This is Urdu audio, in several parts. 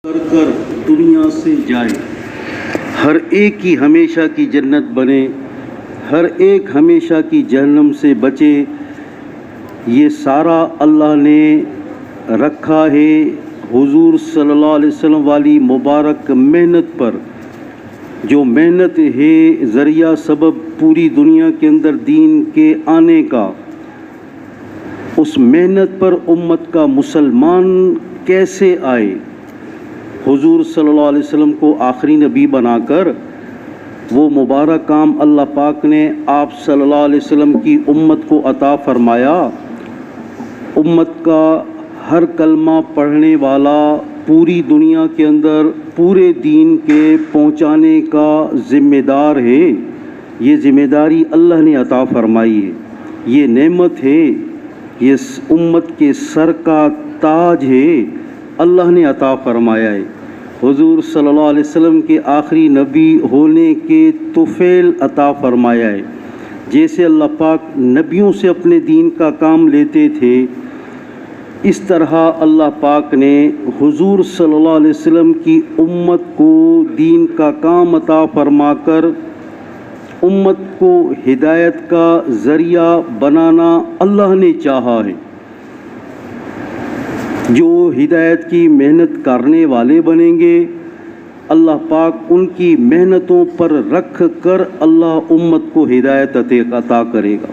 کر کر دنیا سے جائے، ہر ایک کی ہمیشہ کی جنت بنے، ہر ایک ہمیشہ کی جہنم سے بچے، یہ سارا اللہ نے رکھا ہے حضور صلی اللہ علیہ وسلم والی مبارک محنت پر، جو محنت ہے ذریعہ سبب پوری دنیا کے اندر دین کے آنے کا۔ اس محنت پر امت کا مسلمان کیسے آئے؟ حضور صلی اللہ علیہ وسلم کو آخری نبی بنا کر وہ مبارک کام اللہ پاک نے آپ صلی اللہ علیہ وسلم کی امت کو عطا فرمایا۔ امت کا ہر کلمہ پڑھنے والا پوری دنیا کے اندر پورے دین کے پہنچانے کا ذمہ دار ہے۔ یہ ذمہ داری اللہ نے عطا فرمائی ہے، یہ نعمت ہے، یہ امت کے سر کا تاج ہے، اللہ نے عطا فرمایا ہے۔ حضور صلی اللہ علیہ وسلم کے آخری نبی ہونے کے توفیل عطا فرمایا ہے۔ جیسے اللہ پاک نبیوں سے اپنے دین کا کام لیتے تھے، اس طرح اللہ پاک نے حضور صلی اللہ علیہ وسلم کی امت کو دین کا کام عطا فرما کر امت کو ہدایت کا ذریعہ بنانا اللہ نے چاہا ہے۔ جو ہدایت کی محنت کرنے والے بنیں گے، اللہ پاک ان کی محنتوں پر رکھ کر اللہ امت کو ہدایت عطا کرے گا۔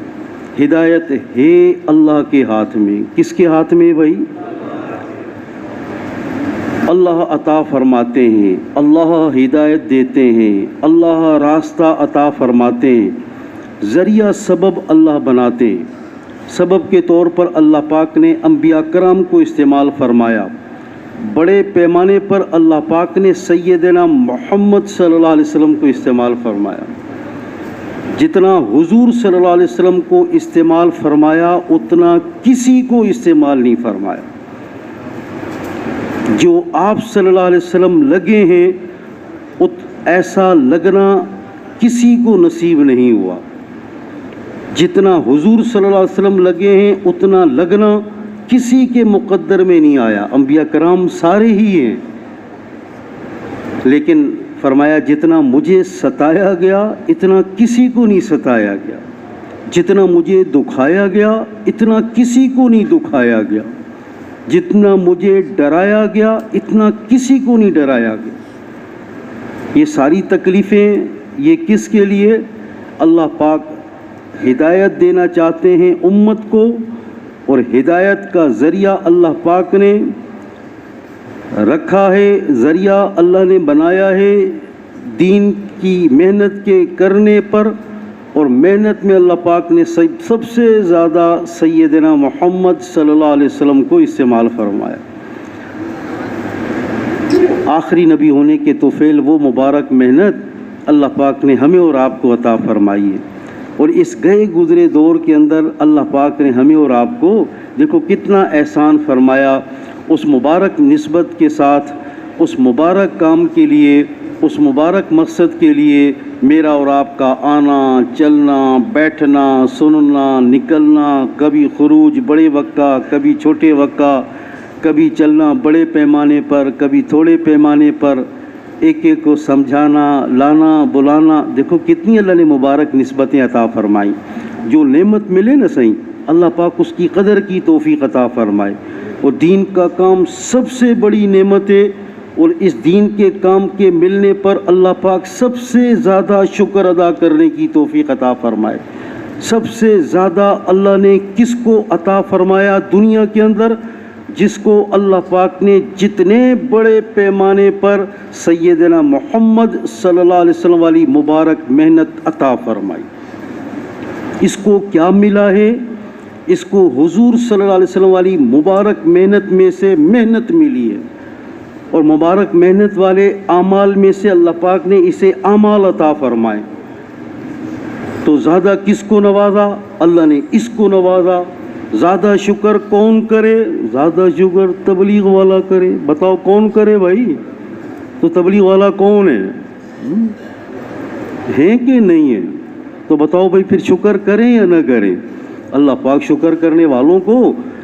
ہدایت ہے اللہ کے ہاتھ میں۔ کس کے ہاتھ میں بھائی؟ اللہ عطا فرماتے ہیں، اللہ ہدایت دیتے ہیں، اللہ راستہ عطا فرماتے ہیں، ذریعہ سبب اللہ بناتے ہیں۔ سبب کے طور پر اللہ پاک نے انبیاء کرام کو استعمال فرمایا۔ بڑے پیمانے پر اللہ پاک نے سیدنا محمد صلی اللہ علیہ وسلم کو استعمال فرمایا۔ جتنا حضور صلی اللہ علیہ وسلم کو استعمال فرمایا اتنا کسی کو استعمال نہیں فرمایا۔ جو آپ صلی اللہ علیہ وسلم لگے ہیں ایسا لگنا کسی کو نصیب نہیں ہوا۔ جتنا حضور صلی اللہ علیہ وسلم لگے ہیں اتنا لگنا کسی کے مقدر میں نہیں آیا۔ انبیاء کرام سارے ہی ہیں، لیکن فرمایا جتنا مجھے ستایا گیا اتنا کسی کو نہیں ستایا گیا، جتنا مجھے دکھایا گیا اتنا کسی کو نہیں دکھایا گیا، جتنا مجھے ڈرایا گیا اتنا کسی کو نہیں ڈرایا گیا۔ یہ ساری تکلیفیں یہ کس کے لیے؟ اللہ پاک ہدایت دینا چاہتے ہیں امت کو، اور ہدایت کا ذریعہ اللہ پاک نے رکھا ہے، ذریعہ اللہ نے بنایا ہے دین کی محنت کے کرنے پر، اور محنت میں اللہ پاک نے سب سے زیادہ سیدنا محمد صلی اللہ علیہ وسلم کو استعمال فرمایا۔ آخری نبی ہونے کے توفیل وہ مبارک محنت اللہ پاک نے ہمیں اور آپ کو عطا فرمائی ہے۔ اور اس گئے گزرے دور کے اندر اللہ پاک نے ہمیں اور آپ کو دیکھو کتنا احسان فرمایا۔ اس مبارک نسبت کے ساتھ، اس مبارک کام کے لیے، اس مبارک مقصد کے لیے میرا اور آپ کا آنا، چلنا، بیٹھنا، سننا، نکلنا، کبھی خروج بڑے وقت کا، کبھی چھوٹے وقت کا، کبھی چلنا بڑے پیمانے پر، کبھی تھوڑے پیمانے پر، ایک ایک کو سمجھانا، لانا، بلانا، دیکھو کتنی اللہ نے مبارک نسبتیں عطا فرمائی۔ جو نعمت ملے نا صحیح، اللہ پاک اس کی قدر کی توفیق عطا فرمائے۔ اور دین کا کام سب سے بڑی نعمت ہے، اور اس دین کے کام کے ملنے پر اللہ پاک سب سے زیادہ شکر ادا کرنے کی توفیق عطا فرمائے۔ سب سے زیادہ اللہ نے کس کو عطا فرمایا دنیا کے اندر؟ جس کو اللہ پاک نے جتنے بڑے پیمانے پر سیدنا محمد صلی اللہ علیہ وسلم والی مبارک محنت عطا فرمائی۔ اس کو کیا ملا ہے؟ اس کو حضور صلی اللہ علیہ وسلم والی مبارک محنت میں سے محنت ملی ہے، اور مبارک محنت والے اعمال میں سے اللہ پاک نے اسے اعمال عطا فرمائے۔ تو زیادہ کس کو نوازا؟ اللہ نے اس کو نوازا۔ زیادہ شکر کون کرے؟ زیادہ شکر تبلیغ والا کرے۔ بتاؤ کون کرے بھائی؟ تو تبلیغ والا کون ہے کہ نہیں ہے؟ تو بتاؤ بھائی پھر شکر کریں یا نہ کریں؟ اللہ پاک شکر کرنے والوں کو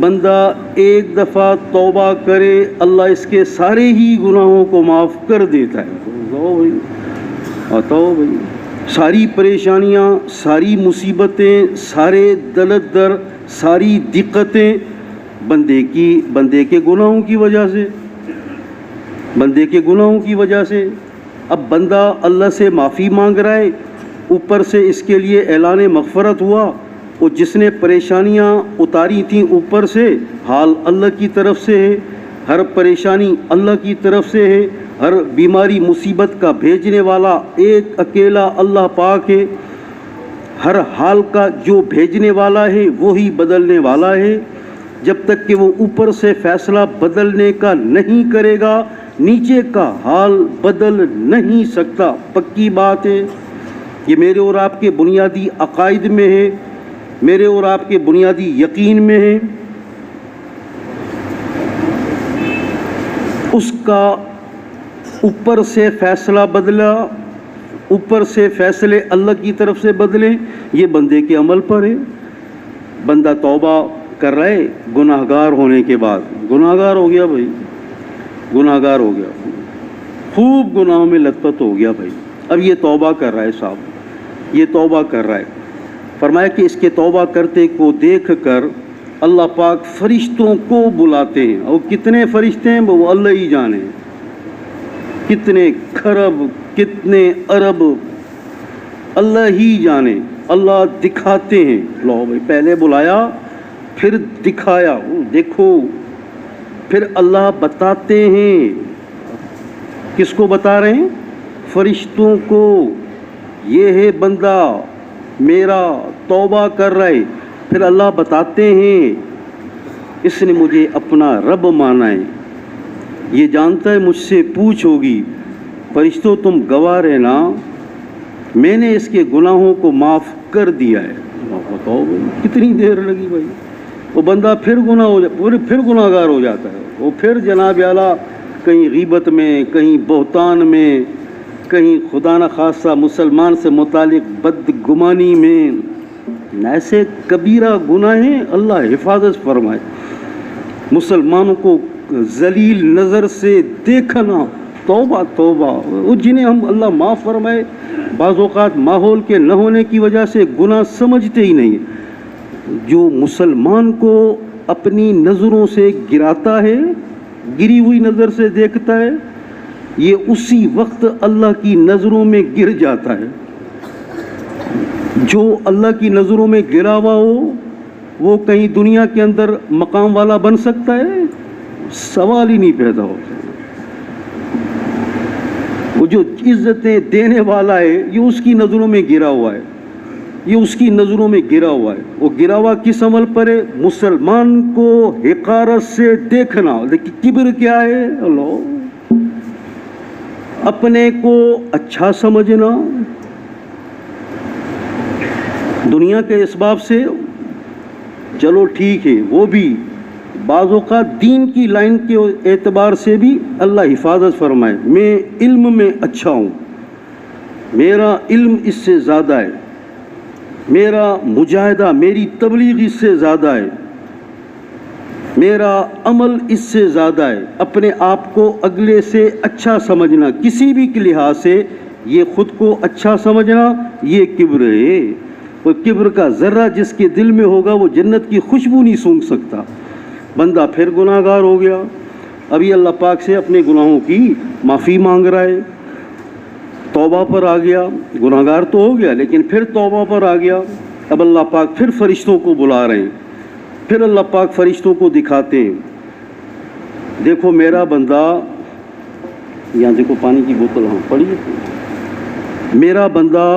بندہ ایک دفعہ توبہ کرے اللہ اس کے سارے ہی گناہوں کو معاف کر دیتا ہے۔ آتاؤ بھائی، ساری پریشانیاں، ساری مصیبتیں، سارے دلدر، ساری دقتیں بندے کے گناہوں کی وجہ سے، بندے کے گناہوں کی وجہ سے۔ اب بندہ اللہ سے معافی مانگ رہا ہے، اوپر سے اس کے لیے اعلان مغفرت ہوا، اور جس نے پریشانیاں اتاری تھیں اوپر سے، حال اللہ کی طرف سے ہے، ہر پریشانی اللہ کی طرف سے ہے، ہر بیماری مصیبت کا بھیجنے والا ایک اکیلا اللہ پاک ہے، ہر حال کا جو بھیجنے والا ہے وہی بدلنے والا ہے۔ جب تک کہ وہ اوپر سے فیصلہ بدلنے کا نہیں کرے گا، نیچے کا حال بدل نہیں سکتا۔ پکی بات ہے، یہ میرے اور آپ کے بنیادی عقائد میں ہے، میرے اور آپ کے بنیادی یقین میں ہے۔ اس کا اوپر سے فیصلہ بدلا، اوپر سے فیصلے اللہ کی طرف سے بدلے، یہ بندے کے عمل پر ہے۔ بندہ توبہ کر رہا ہے گناہ گار ہونے کے بعد، گناہ گار ہو گیا بھائی، گناہ گار ہو گیا، خوب گناہوں میں لت پت ہو گیا بھائی۔ اب یہ توبہ کر رہا ہے صاحب، یہ توبہ کر رہا ہے۔ فرمایا کہ اس کے توبہ کرتے کو دیکھ کر اللہ پاک فرشتوں کو بلاتے ہیں، اور کتنے فرشتے ہیں وہ اللہ ہی جانے، کتنے کھرب کتنے ارب اللہ ہی جانے، اللہ دکھاتے ہیں۔ لو بھائی، پہلے بلایا پھر دکھایا، دیکھو، پھر اللہ بتاتے ہیں۔ کس کو بتا رہے ہیں؟ فرشتوں کو۔ یہ ہے بندہ میرا توبہ کر رہا ہے، پھر اللہ بتاتے ہیں اس نے مجھے اپنا رب مانا ہے، یہ جانتا ہے مجھ سے پوچھ ہوگی، فرشتوں تم گواہ رہنا میں نے اس کے گناہوں کو معاف کر دیا ہے۔ بتاؤ بھائی کتنی دیر لگی بھائی، وہ بندہ پھر پھر گناہ گار ہو جاتا ہے، وہ پھر جناب اعلیٰ کہیں غیبت میں، کہیں بہتان میں، کہیں خدا نخواستہ مسلمان سے متعلق بدگمانی میں، ایسے کبیرہ گناہ ہیں، اللہ حفاظت فرمائے۔ مسلمانوں کو ذلیل نظر سے دیکھنا، توبہ توبہ، جنہیں ہم اللہ معاف فرمائے بعض اوقات ماحول کے نہ ہونے کی وجہ سے گناہ سمجھتے ہی نہیں۔ جو مسلمان کو اپنی نظروں سے گراتا ہے، گری ہوئی نظر سے دیکھتا ہے، یہ اسی وقت اللہ کی نظروں میں گر جاتا ہے۔ جو اللہ کی نظروں میں گرا ہوا ہو وہ کہیں دنیا کے اندر مقام والا بن سکتا ہے؟ سوال ہی نہیں پیدا ہوتا۔ وہ جو عزتیں دینے والا ہے یہ اس کی نظروں میں گرا ہوا ہے، یہ اس کی نظروں میں گرا ہوا ہے۔ وہ گرا ہوا کس عمل پر ہے؟ مسلمان کو حقارت سے دیکھنا۔ لیکن کبر کیا ہے؟ اللہ، اپنے کو اچھا سمجھنا، دنیا کے اسباب سے چلو ٹھیک ہے، وہ بھی بعض اوقات دین کی لائن کے اعتبار سے بھی اللہ حفاظت فرمائے۔ میں علم میں اچھا ہوں، میرا علم اس سے زیادہ ہے، میرا مجاہدہ میری تبلیغ اس سے زیادہ ہے، میرا عمل اس سے زیادہ ہے۔ اپنے آپ کو اگلے سے اچھا سمجھنا کسی بھی لحاظ سے، یہ خود کو اچھا سمجھنا، یہ کبر ہے۔ وہ کبر کا ذرہ جس کے دل میں ہوگا وہ جنت کی خوشبو نہیں سونگھ سکتا۔ بندہ پھر گناہ گار ہو گیا، ابھی اللہ پاک سے اپنے گناہوں کی معافی مانگ رہا ہے، توبہ پر آ گیا، گناہ گار تو ہو گیا لیکن پھر توبہ پر آ گیا۔ اب اللہ پاک پھر فرشتوں کو بلا رہے ہیں، پھر اللہ پاک فرشتوں کو دکھاتے ہیں، دیکھو میرا بندہ، یہاں دیکھو پانی کی بوتل ہاں پڑی ہے، میرا بندہ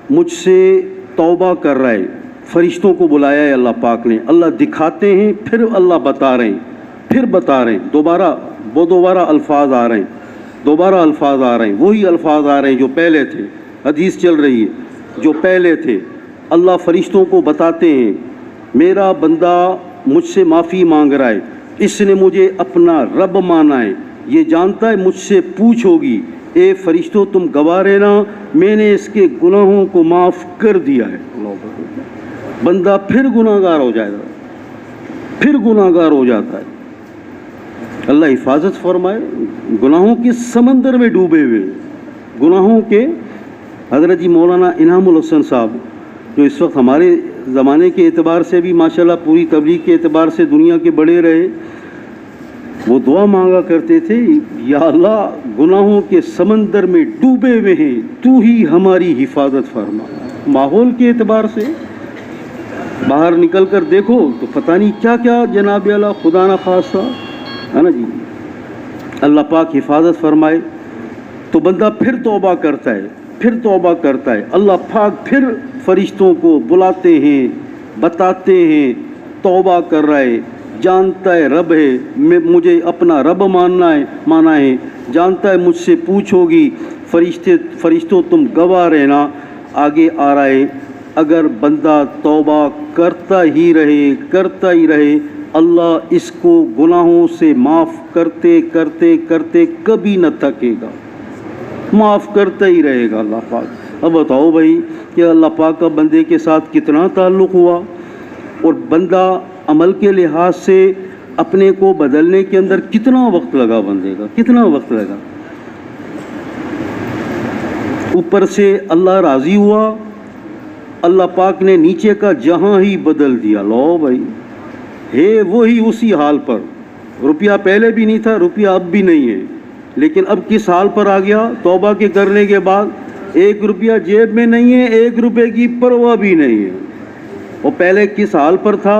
مجھ سے توبہ کر رہا ہے۔ فرشتوں کو بلایا ہے اللہ پاک نے، اللہ دکھاتے ہیں، پھر اللہ بتا رہے ہیں، پھر بتا رہے ہیں، دوبارہ الفاظ آ رہے ہیں، دوبارہ الفاظ آ رہے ہیں، وہی الفاظ آ رہے ہیں جو پہلے تھے، حدیث چل رہی ہے جو پہلے تھے۔ اللہ فرشتوں کو بتاتے ہیں میرا بندہ مجھ سے معافی مانگ رہا ہے، اس نے مجھے اپنا رب مانا ہے، یہ جانتا ہے مجھ سے پوچھ ہوگی، اے فرشتوں تم گواہ رہنا میں نے اس کے گناہوں کو معاف کر دیا ہے۔ بندہ پھر گناہ گار ہو جائے گا، پھر گناہگار ہو جاتا ہے۔ اللہ حفاظت فرمائے، گناہوں کے سمندر میں ڈوبے ہوئے، گناہوں کے۔ حضرت جی مولانا انعام الحسن صاحب جو اس وقت ہمارے زمانے کے اعتبار سے بھی ماشاءاللہ پوری تبلیغ کے اعتبار سے دنیا کے بڑے رہے، وہ دعا مانگا کرتے تھے، یا اللہ گناہوں کے سمندر میں ڈوبے ہوئے ہیں، تو ہی ہماری حفاظت فرما۔ ماحول کے اعتبار سے باہر نکل کر دیکھو تو پتہ نہیں کیا کیا جناب اللہ خدا نہ خاصہ ہے نا جی، اللہ پاک حفاظت فرمائے۔ تو بندہ پھر توبہ کرتا ہے، پھر توبہ کرتا ہے، اللہ پاک پھر فرشتوں کو بلاتے ہیں، بتاتے ہیں توبہ کر رہا ہے، جانتا ہے رب ہے، مجھے اپنا رب مانا ہے، جانتا ہے مجھ سے پوچھو گی، فرشتوں تم گواہ رہنا، آگے آ رہا ہے۔ اگر بندہ توبہ کرتا ہی رہے اللہ اس کو گناہوں سے معاف کرتے کرتے کرتے کبھی نہ تھکے گا، معاف کرتا ہی رہے گا اللہ پاک۔ اب بتاؤ بھائی کہ اللہ پاک کا بندے کے ساتھ کتنا تعلق ہوا، اور بندہ عمل کے لحاظ سے اپنے کو بدلنے کے اندر کتنا وقت لگا، بندے کا کتنا وقت لگا۔ اوپر سے اللہ راضی ہوا، اللہ پاک نے نیچے کا جہاں ہی بدل دیا۔ لو بھائی ہے وہی اسی حال پر، روپیہ پہلے بھی نہیں تھا، روپیہ اب بھی نہیں ہے، لیکن اب کس حال پر آ گیا؟ توبہ کے کرنے کے بعد 1 روپیہ جیب میں نہیں ہے، 1 روپے کی پرواہ بھی نہیں ہے۔ اور پہلے کس حال پر تھا؟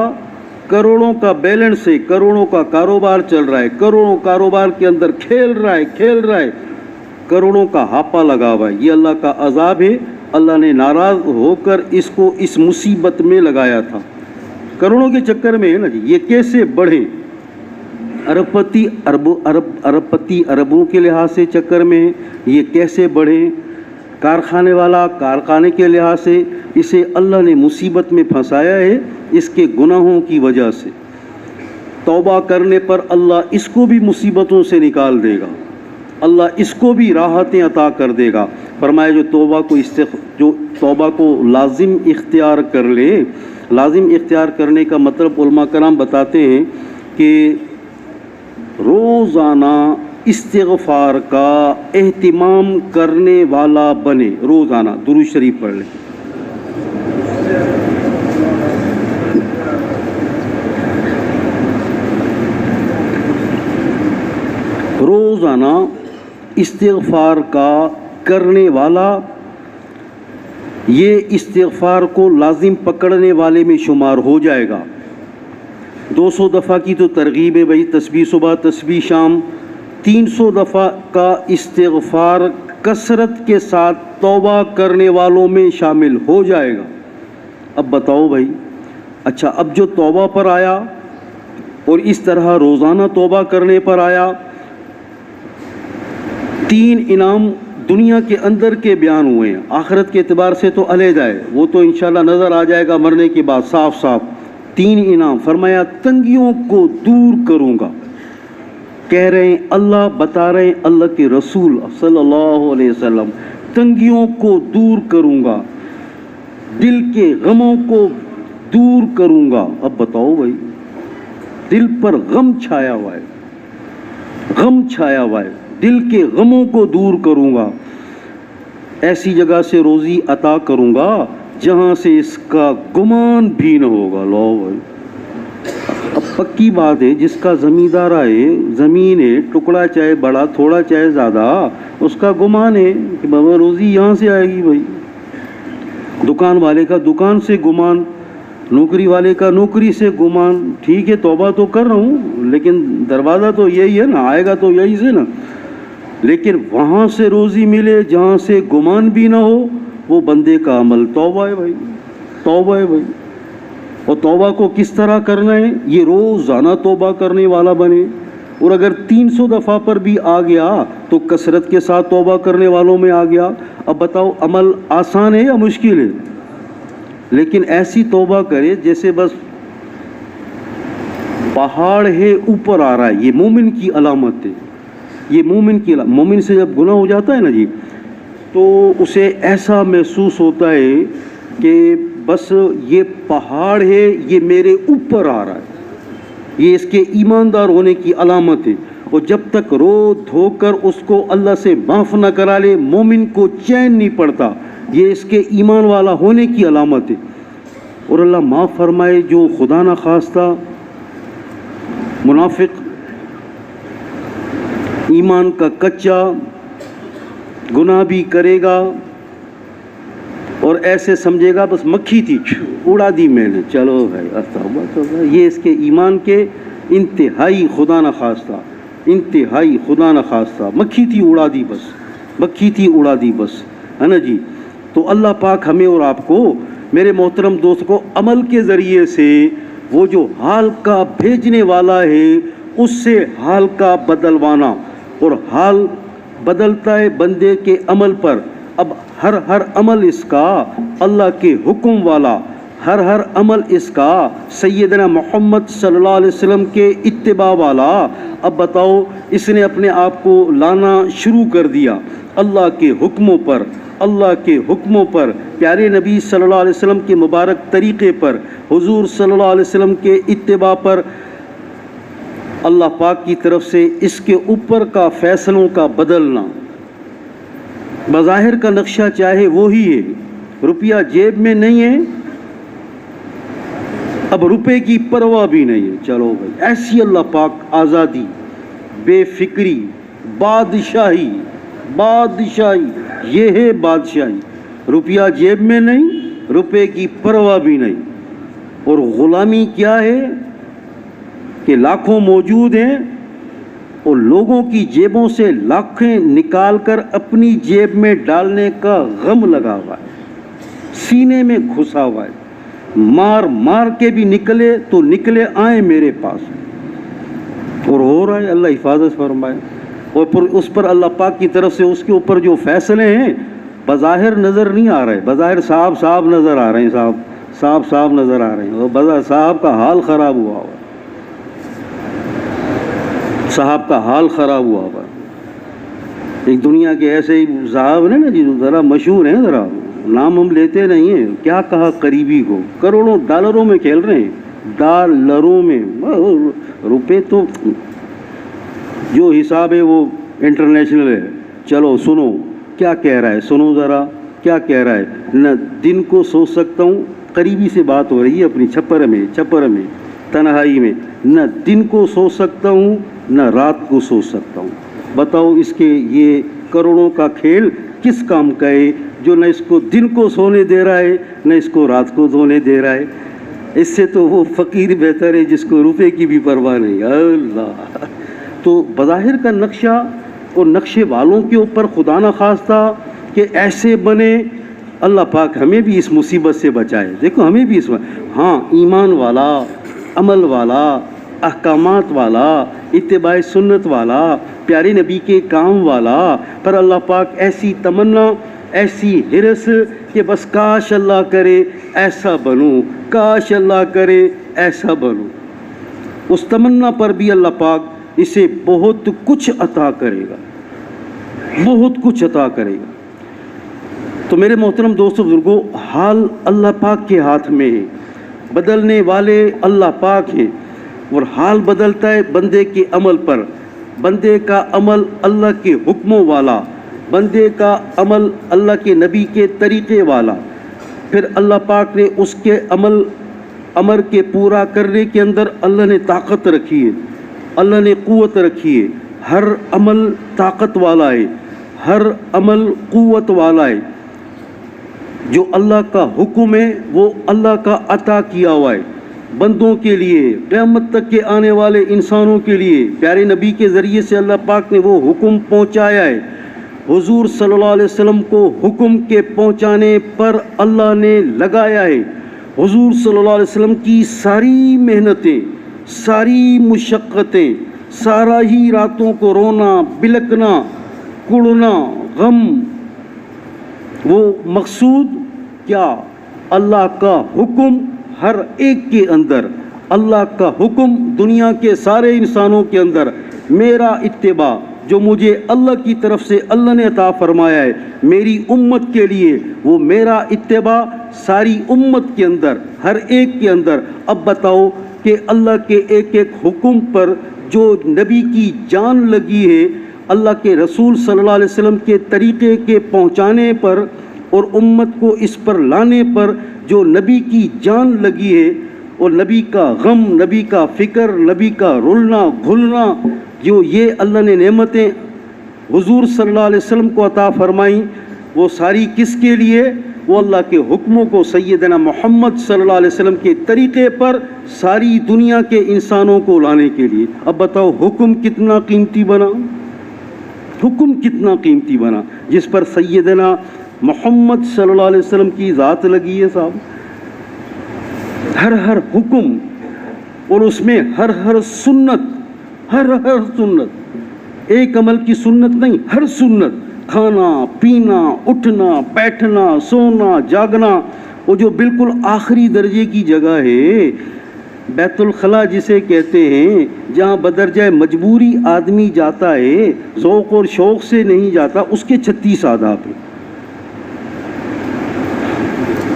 کروڑوں کا بیلنس ہے، کروڑوں کا کاروبار چل رہا ہے، کروڑوں کاروبار کے اندر کھیل رہا ہے، کروڑوں کا ہاپا لگا ہوا ہے۔ یہ اللہ کا عذاب ہے، اللہ نے ناراض ہو کر اس کو اس مصیبت میں لگایا تھا، کروڑوں کے چکر میں ہے نا جی۔ یہ کیسے بڑھے؟ ارب پتی اربوں کے لحاظ سے چکر میں ہے، یہ کیسے بڑھے؟ کارخانے والا کارخانے کے لحاظ سے اسے اللہ نے مصیبت میں پھنسایا ہے اس کے گناہوں کی وجہ سے۔ توبہ کرنے پر اللہ اس کو بھی مصیبتوں سے نکال دے گا، اللہ اس کو بھی راحتیں عطا کر دے گا۔ فرمایا جو توبہ کو لازم اختیار کر لے، لازم اختیار کرنے کا مطلب علماء کرام بتاتے ہیں کہ روزانہ استغفار کا اہتمام کرنے والا بنے، روزانہ درود شریف پڑھ لیں۔ روزانہ استغفار کا کرنے والا یہ استغفار کو لازم پکڑنے والے میں شمار ہو جائے گا۔ 200 دفعہ کی تو ترغیب ہے بھائی، تسبیح صبح تسبیح شام، 300 دفعہ کا استغفار کثرت کے ساتھ توبہ کرنے والوں میں شامل ہو جائے گا۔ اب بتاؤ بھائی، اچھا اب جو توبہ پر آیا اور اس طرح روزانہ توبہ کرنے پر آیا، 3 انعام دنیا کے اندر کے بیان ہوئے ہیں، آخرت کے اعتبار سے تو علیحدہ ہے، وہ تو انشاءاللہ نظر آ جائے گا مرنے کے بعد صاف صاف۔ 3 انعام فرمایا، تنگیوں کو دور کروں گا، کہہ رہے ہیں اللہ، بتا رہے ہیں اللہ کے رسول صلی اللہ علیہ وسلم، تنگیوں کو دور کروں گا، دل کے غموں کو دور کروں گا۔ اب بتاؤ بھائی، دل پر غم چھایا ہوا ہے، غم چھایا ہوا ہے، دل کے غموں کو دور کروں گا، ایسی جگہ سے روزی عطا کروں گا جہاں سے اس کا گمان بھی نہ ہوگا۔ لو بھائی، اب پکی بات ہے، جس کا زمیندارہ ہے، زمین ہے، ٹکڑا چاہے بڑا تھوڑا چاہے زیادہ، اس کا گمان ہے کہ بابا روزی یہاں سے آئے گی۔ بھائی دکان والے کا دکان سے گمان، نوکری والے کا نوکری سے گمان، ٹھیک ہے توبہ تو کر رہا ہوں لیکن دروازہ تو یہی ہے نا، آئے گا تو یہی سے نا، لیکن وہاں سے روزی ملے جہاں سے گمان بھی نہ ہو، وہ بندے کا عمل توبہ ہے بھائی، توبہ ہے بھائی۔ اور توبہ کو کس طرح کرنا ہے؟ یہ روزانہ توبہ کرنے والا بنے، اور اگر 300 دفعہ پر بھی آ گیا تو کثرت کے ساتھ توبہ کرنے والوں میں آ گیا۔ اب بتاؤ عمل آسان ہے یا مشکل ہے؟ لیکن ایسی توبہ کرے جیسے بس پہاڑ ہے اوپر آ رہا ہے، یہ مومن کی علامت ہے، یہ مومن کی علامت۔ مومن سے جب گناہ ہو جاتا ہے نا جی، تو اسے ایسا محسوس ہوتا ہے کہ بس یہ پہاڑ ہے، یہ میرے اوپر آ رہا ہے، یہ اس کے ایماندار ہونے کی علامت ہے، اور جب تک رو دھو کر اس کو اللہ سے معاف نہ کرا لے مومن کو چین نہیں پڑتا، یہ اس کے ایمان والا ہونے کی علامت ہے۔ اور اللہ معاف فرمائے جو خدا نہ خواستہ منافق، ایمان کا کچا، گناہ بھی کرے گا اور ایسے سمجھے گا بس مکھی تھی اڑا دی میں نے، چلو بھائی استغفر، یہ اس کے ایمان کے انتہائی خدا نہ خواستہ، انتہائی خدا نہ خواستہ، مکھی تھی اڑا دی بس، مکھی تھی اڑا دی بس، ہے نا جی۔ تو اللہ پاک ہمیں اور آپ کو میرے محترم دوست کو عمل کے ذریعے سے وہ جو حال کا بھیجنے والا ہے اس سے حال کا بدلوانا، اور حال بدلتا ہے بندے کے عمل پر۔ اب ہر عمل اس کا اللہ کے حکم والا، ہر عمل اس کا سیدنا محمد صلی اللہ علیہ وسلم کے اتباع والا۔ اب بتاؤ، اس نے اپنے آپ کو لانا شروع کر دیا اللہ کے حکموں پر، اللہ کے حکموں پر، پیارے نبی صلی اللہ علیہ وسلم کے مبارک طریقے پر، حضور صلی اللہ علیہ وسلم کے اتباع پر۔ اللہ پاک کی طرف سے اس کے اوپر کا فیصلوں کا بدلنا، بظاہر کا نقشہ چاہے وہی ہے، روپیہ جیب میں نہیں ہے، اب روپے کی پرواہ بھی نہیں ہے، چلو بھائی، ایسی اللہ پاک آزادی، بے فکری، بادشاہی، بادشاہی، یہ ہے بادشاہی، روپیہ جیب میں نہیں، روپے کی پرواہ بھی نہیں۔ اور غلامی کیا ہے کہ لاکھوں موجود ہیں اور لوگوں کی جیبوں سے لاکھیں نکال کر اپنی جیب میں ڈالنے کا غم لگا ہوا ہے، سینے میں گھسا ہوا ہے، مار مار کے بھی نکلے تو نکلے آئیں میرے پاس، اور ہو رہا ہے، اللہ حفاظت فرمائے۔ اور پھر اس پر اللہ پاک کی طرف سے اس کے اوپر جو فیصلے ہیں بظاہر نظر نہیں آ رہے، بظاہر صاف نظر آ رہے ہیں، صاف نظر آ رہے ہیں، اور بظاہر صاحب کا حال خراب ہوا ہوا، صاحب کا حال خراب ہوا ہوا۔ ایک دنیا کے ایسے ہی صاحب نے نا جی، ذرا مشہور ہیں، ذرا نام ہم لیتے نہیں ہیں، کیا کہا قریبی کو، کروڑوں ڈالروں میں کھیل رہے ہیں، ڈالروں میں، روپے تو جو حساب ہے وہ انٹرنیشنل ہے۔ چلو سنو کیا کہہ رہا ہے، سنو ذرا کیا کہہ رہا ہے۔ نہ دن کو سوچ سکتا ہوں، قریبی سے بات ہو رہی ہے اپنی چھپر میں تنہائی میں، نہ دن کو سوچ سکتا ہوں نہ رات کو سوچ سکتا ہوں۔ بتاؤ اس کے یہ کروڑوں کا کھیل کس کام کا ہے جو نہ اس کو دن کو سونے دے رہا ہے نہ اس کو رات کو سونے دے رہا ہے۔ اس سے تو وہ فقیر بہتر ہے جس کو روپے کی بھی پرواہ نہیں۔ اللہ، تو بظاہر کا نقشہ اور نقشے والوں کے اوپر خدا نہ خواستہ کہ ایسے بنے، اللہ پاک ہمیں بھی اس مصیبت سے بچائے۔ دیکھو ہمیں بھی اس ہاں ایمان والا، عمل والا، احکامات والا، اتباع سنت والا، پیارے نبی کے کام والا، پر اللہ پاک ایسی تمنا، ایسی ہرس کہ بس کاش اللہ کرے ایسا بنوں، کاش اللہ کرے ایسا بنوں۔ اس تمنا پر بھی اللہ پاک اسے بہت کچھ عطا کرے گا، بہت کچھ عطا کرے گا۔ تو میرے محترم دوستو بزرگوں، حال اللہ پاک کے ہاتھ میں ہے، بدلنے والے اللہ پاک ہیں، اور حال بدلتا ہے بندے کے عمل پر۔ بندے کا عمل اللہ کے حکموں والا، بندے کا عمل اللہ کے نبی کے طریقے والا، پھر اللہ پاک نے اس کے امر کے پورا کرنے کے اندر اللہ نے طاقت رکھی ہے، اللہ نے قوت رکھی ہے۔ ہر عمل طاقت والا ہے، ہر عمل قوت والا ہے۔ جو اللہ کا حکم ہے وہ اللہ کا عطا کیا ہوا ہے بندوں کے لیے، قیامت تک کے آنے والے انسانوں کے لیے۔ پیارے نبی کے ذریعے سے اللہ پاک نے وہ حکم پہنچایا ہے۔ حضور صلی اللہ علیہ وسلم کو حکم کے پہنچانے پر اللہ نے لگایا ہے۔ حضور صلی اللہ علیہ وسلم کی ساری محنتیں، ساری مشقتیں، سارا ہی راتوں کو رونا، بلکنا، کڑنا، غم، وہ مقصود کیا؟ اللہ کا حکم ہر ایک کے اندر، اللہ کا حکم دنیا کے سارے انسانوں کے اندر، میرا اتباع جو مجھے اللہ کی طرف سے اللہ نے عطا فرمایا ہے میری امت کے لیے، وہ میرا اتباع ساری امت کے اندر، ہر ایک کے اندر۔ اب بتاؤ کہ اللہ کے ایک ایک حکم پر جو نبی کی جان لگی ہے، اللہ کے رسول صلی اللہ علیہ وسلم کے طریقے کے پہنچانے پر اور امت کو اس پر لانے پر جو نبی کی جان لگی ہے، اور نبی کا غم، نبی کا فکر، نبی کا رلنا گھلنا، جو یہ اللہ نے نعمتیں حضور صلی اللہ علیہ وسلم کو عطا فرمائیں، وہ ساری کس کے لیے؟ وہ اللہ کے حکموں کو سیدنا محمد صلی اللہ علیہ وسلم کے طریقے پر ساری دنیا کے انسانوں کو لانے کے لیے۔ اب بتاؤ حکم کتنا قیمتی بنا، حکم کتنا قیمتی بنا، جس پر سیدنا محمد صلی اللہ علیہ وسلم کی ذات لگی ہے صاحب۔ ہر ہر حکم، اور اس میں ہر ہر سنت، ہر ہر سنت، ایک عمل کی سنت نہیں، ہر سنت، کھانا پینا، اٹھنا بیٹھنا، سونا جاگنا، وہ جو بالکل آخری درجے کی جگہ ہے، بیت الخلاء جسے کہتے ہیں، جہاں بدرجہ مجبوری آدمی جاتا ہے، ذوق اور شوق سے نہیں جاتا، اس کے 36 آداب ہیں۔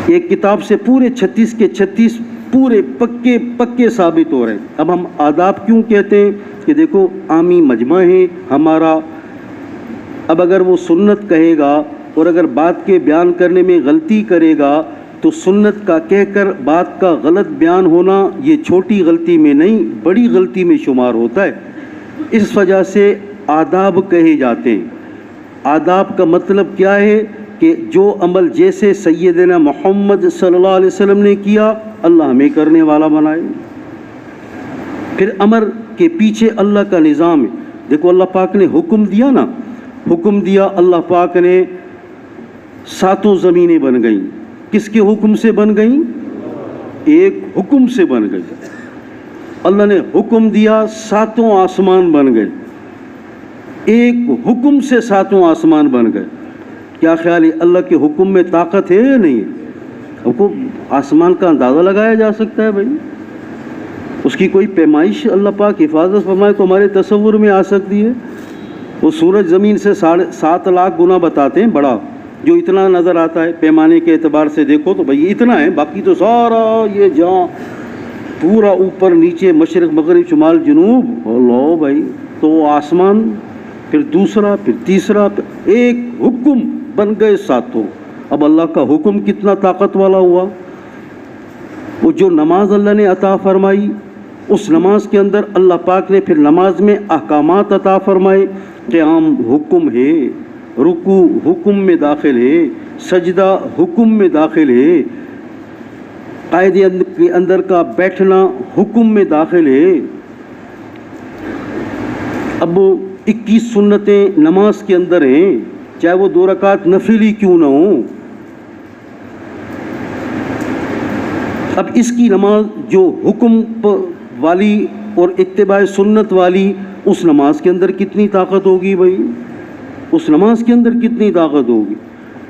ایک کتاب سے پورے 36 کے 36 پورے پکے پکے ثابت ہو رہے ہیں۔ اب ہم آداب کیوں کہتے ہیں کہ دیکھو عامی مجمع ہے ہمارا، اب اگر وہ سنت کہے گا اور اگر بات کے بیان کرنے میں غلطی کرے گا تو سنت کا کہہ کر بات کا غلط بیان ہونا یہ چھوٹی غلطی میں نہیں، بڑی غلطی میں شمار ہوتا ہے۔ اس وجہ سے آداب کہے جاتے ہیں۔ آداب کا مطلب کیا ہے کہ جو عمل جیسے سیدنا محمد صلی اللہ علیہ وسلم نے کیا، اللہ ہمیں کرنے والا بنائے۔ پھر امر کے پیچھے اللہ کا نظام ہے۔ دیکھو اللہ پاک نے حکم دیا نا، حکم دیا اللہ پاک نے، 7 زمینیں بن گئیں۔ کس کے حکم سے بن گئیں؟ ایک حکم سے بن گئی۔ اللہ نے حکم دیا، 7 آسمان بن گئے۔ ایک حکم سے 7 آسمان بن گئے۔ کیا خیال ہے اللہ کے حکم میں طاقت ہے یا نہیں؟ اب کو آسمان کا اندازہ لگایا جا سکتا ہے بھائی؟ اس کی کوئی پیمائش اللہ پاک حفاظت فرمائے تو ہمارے تصور میں آ سکتی ہے؟ وہ سورج زمین سے 7 لاکھ گنا بتاتے ہیں بڑا، جو اتنا نظر آتا ہے پیمانے کے اعتبار سے دیکھو تو بھائی اتنا ہے، باقی تو سارا یہ جہاں پورا اوپر نیچے مشرق مغرب شمال جنوب، اللہ بھائی، تو آسمان، پھر دوسرا، پھر تیسرا، ایک حکم بن گئے 7۔ اب اللہ کا حکم کتنا طاقت والا ہوا۔ وہ جو نماز اللہ نے عطا فرمائی، اس نماز کے اندر اللہ پاک نے پھر نماز میں احکامات عطا فرمائے۔ قیام حکم ہے، رکوع حکم میں داخل ہے، سجدہ حکم میں داخل ہے، قاعدے کے اندر کا بیٹھنا حکم میں داخل ہے۔ اب 21 سنتیں نماز کے اندر ہیں، چاہے وہ 2 رکعت نفل ہی کیوں نہ ہوں۔ اب اس کی نماز جو حکم والی اور اتباع سنت والی، اس نماز کے اندر کتنی طاقت ہوگی بھائی؟ اس نماز کے اندر کتنی طاقت ہوگی؟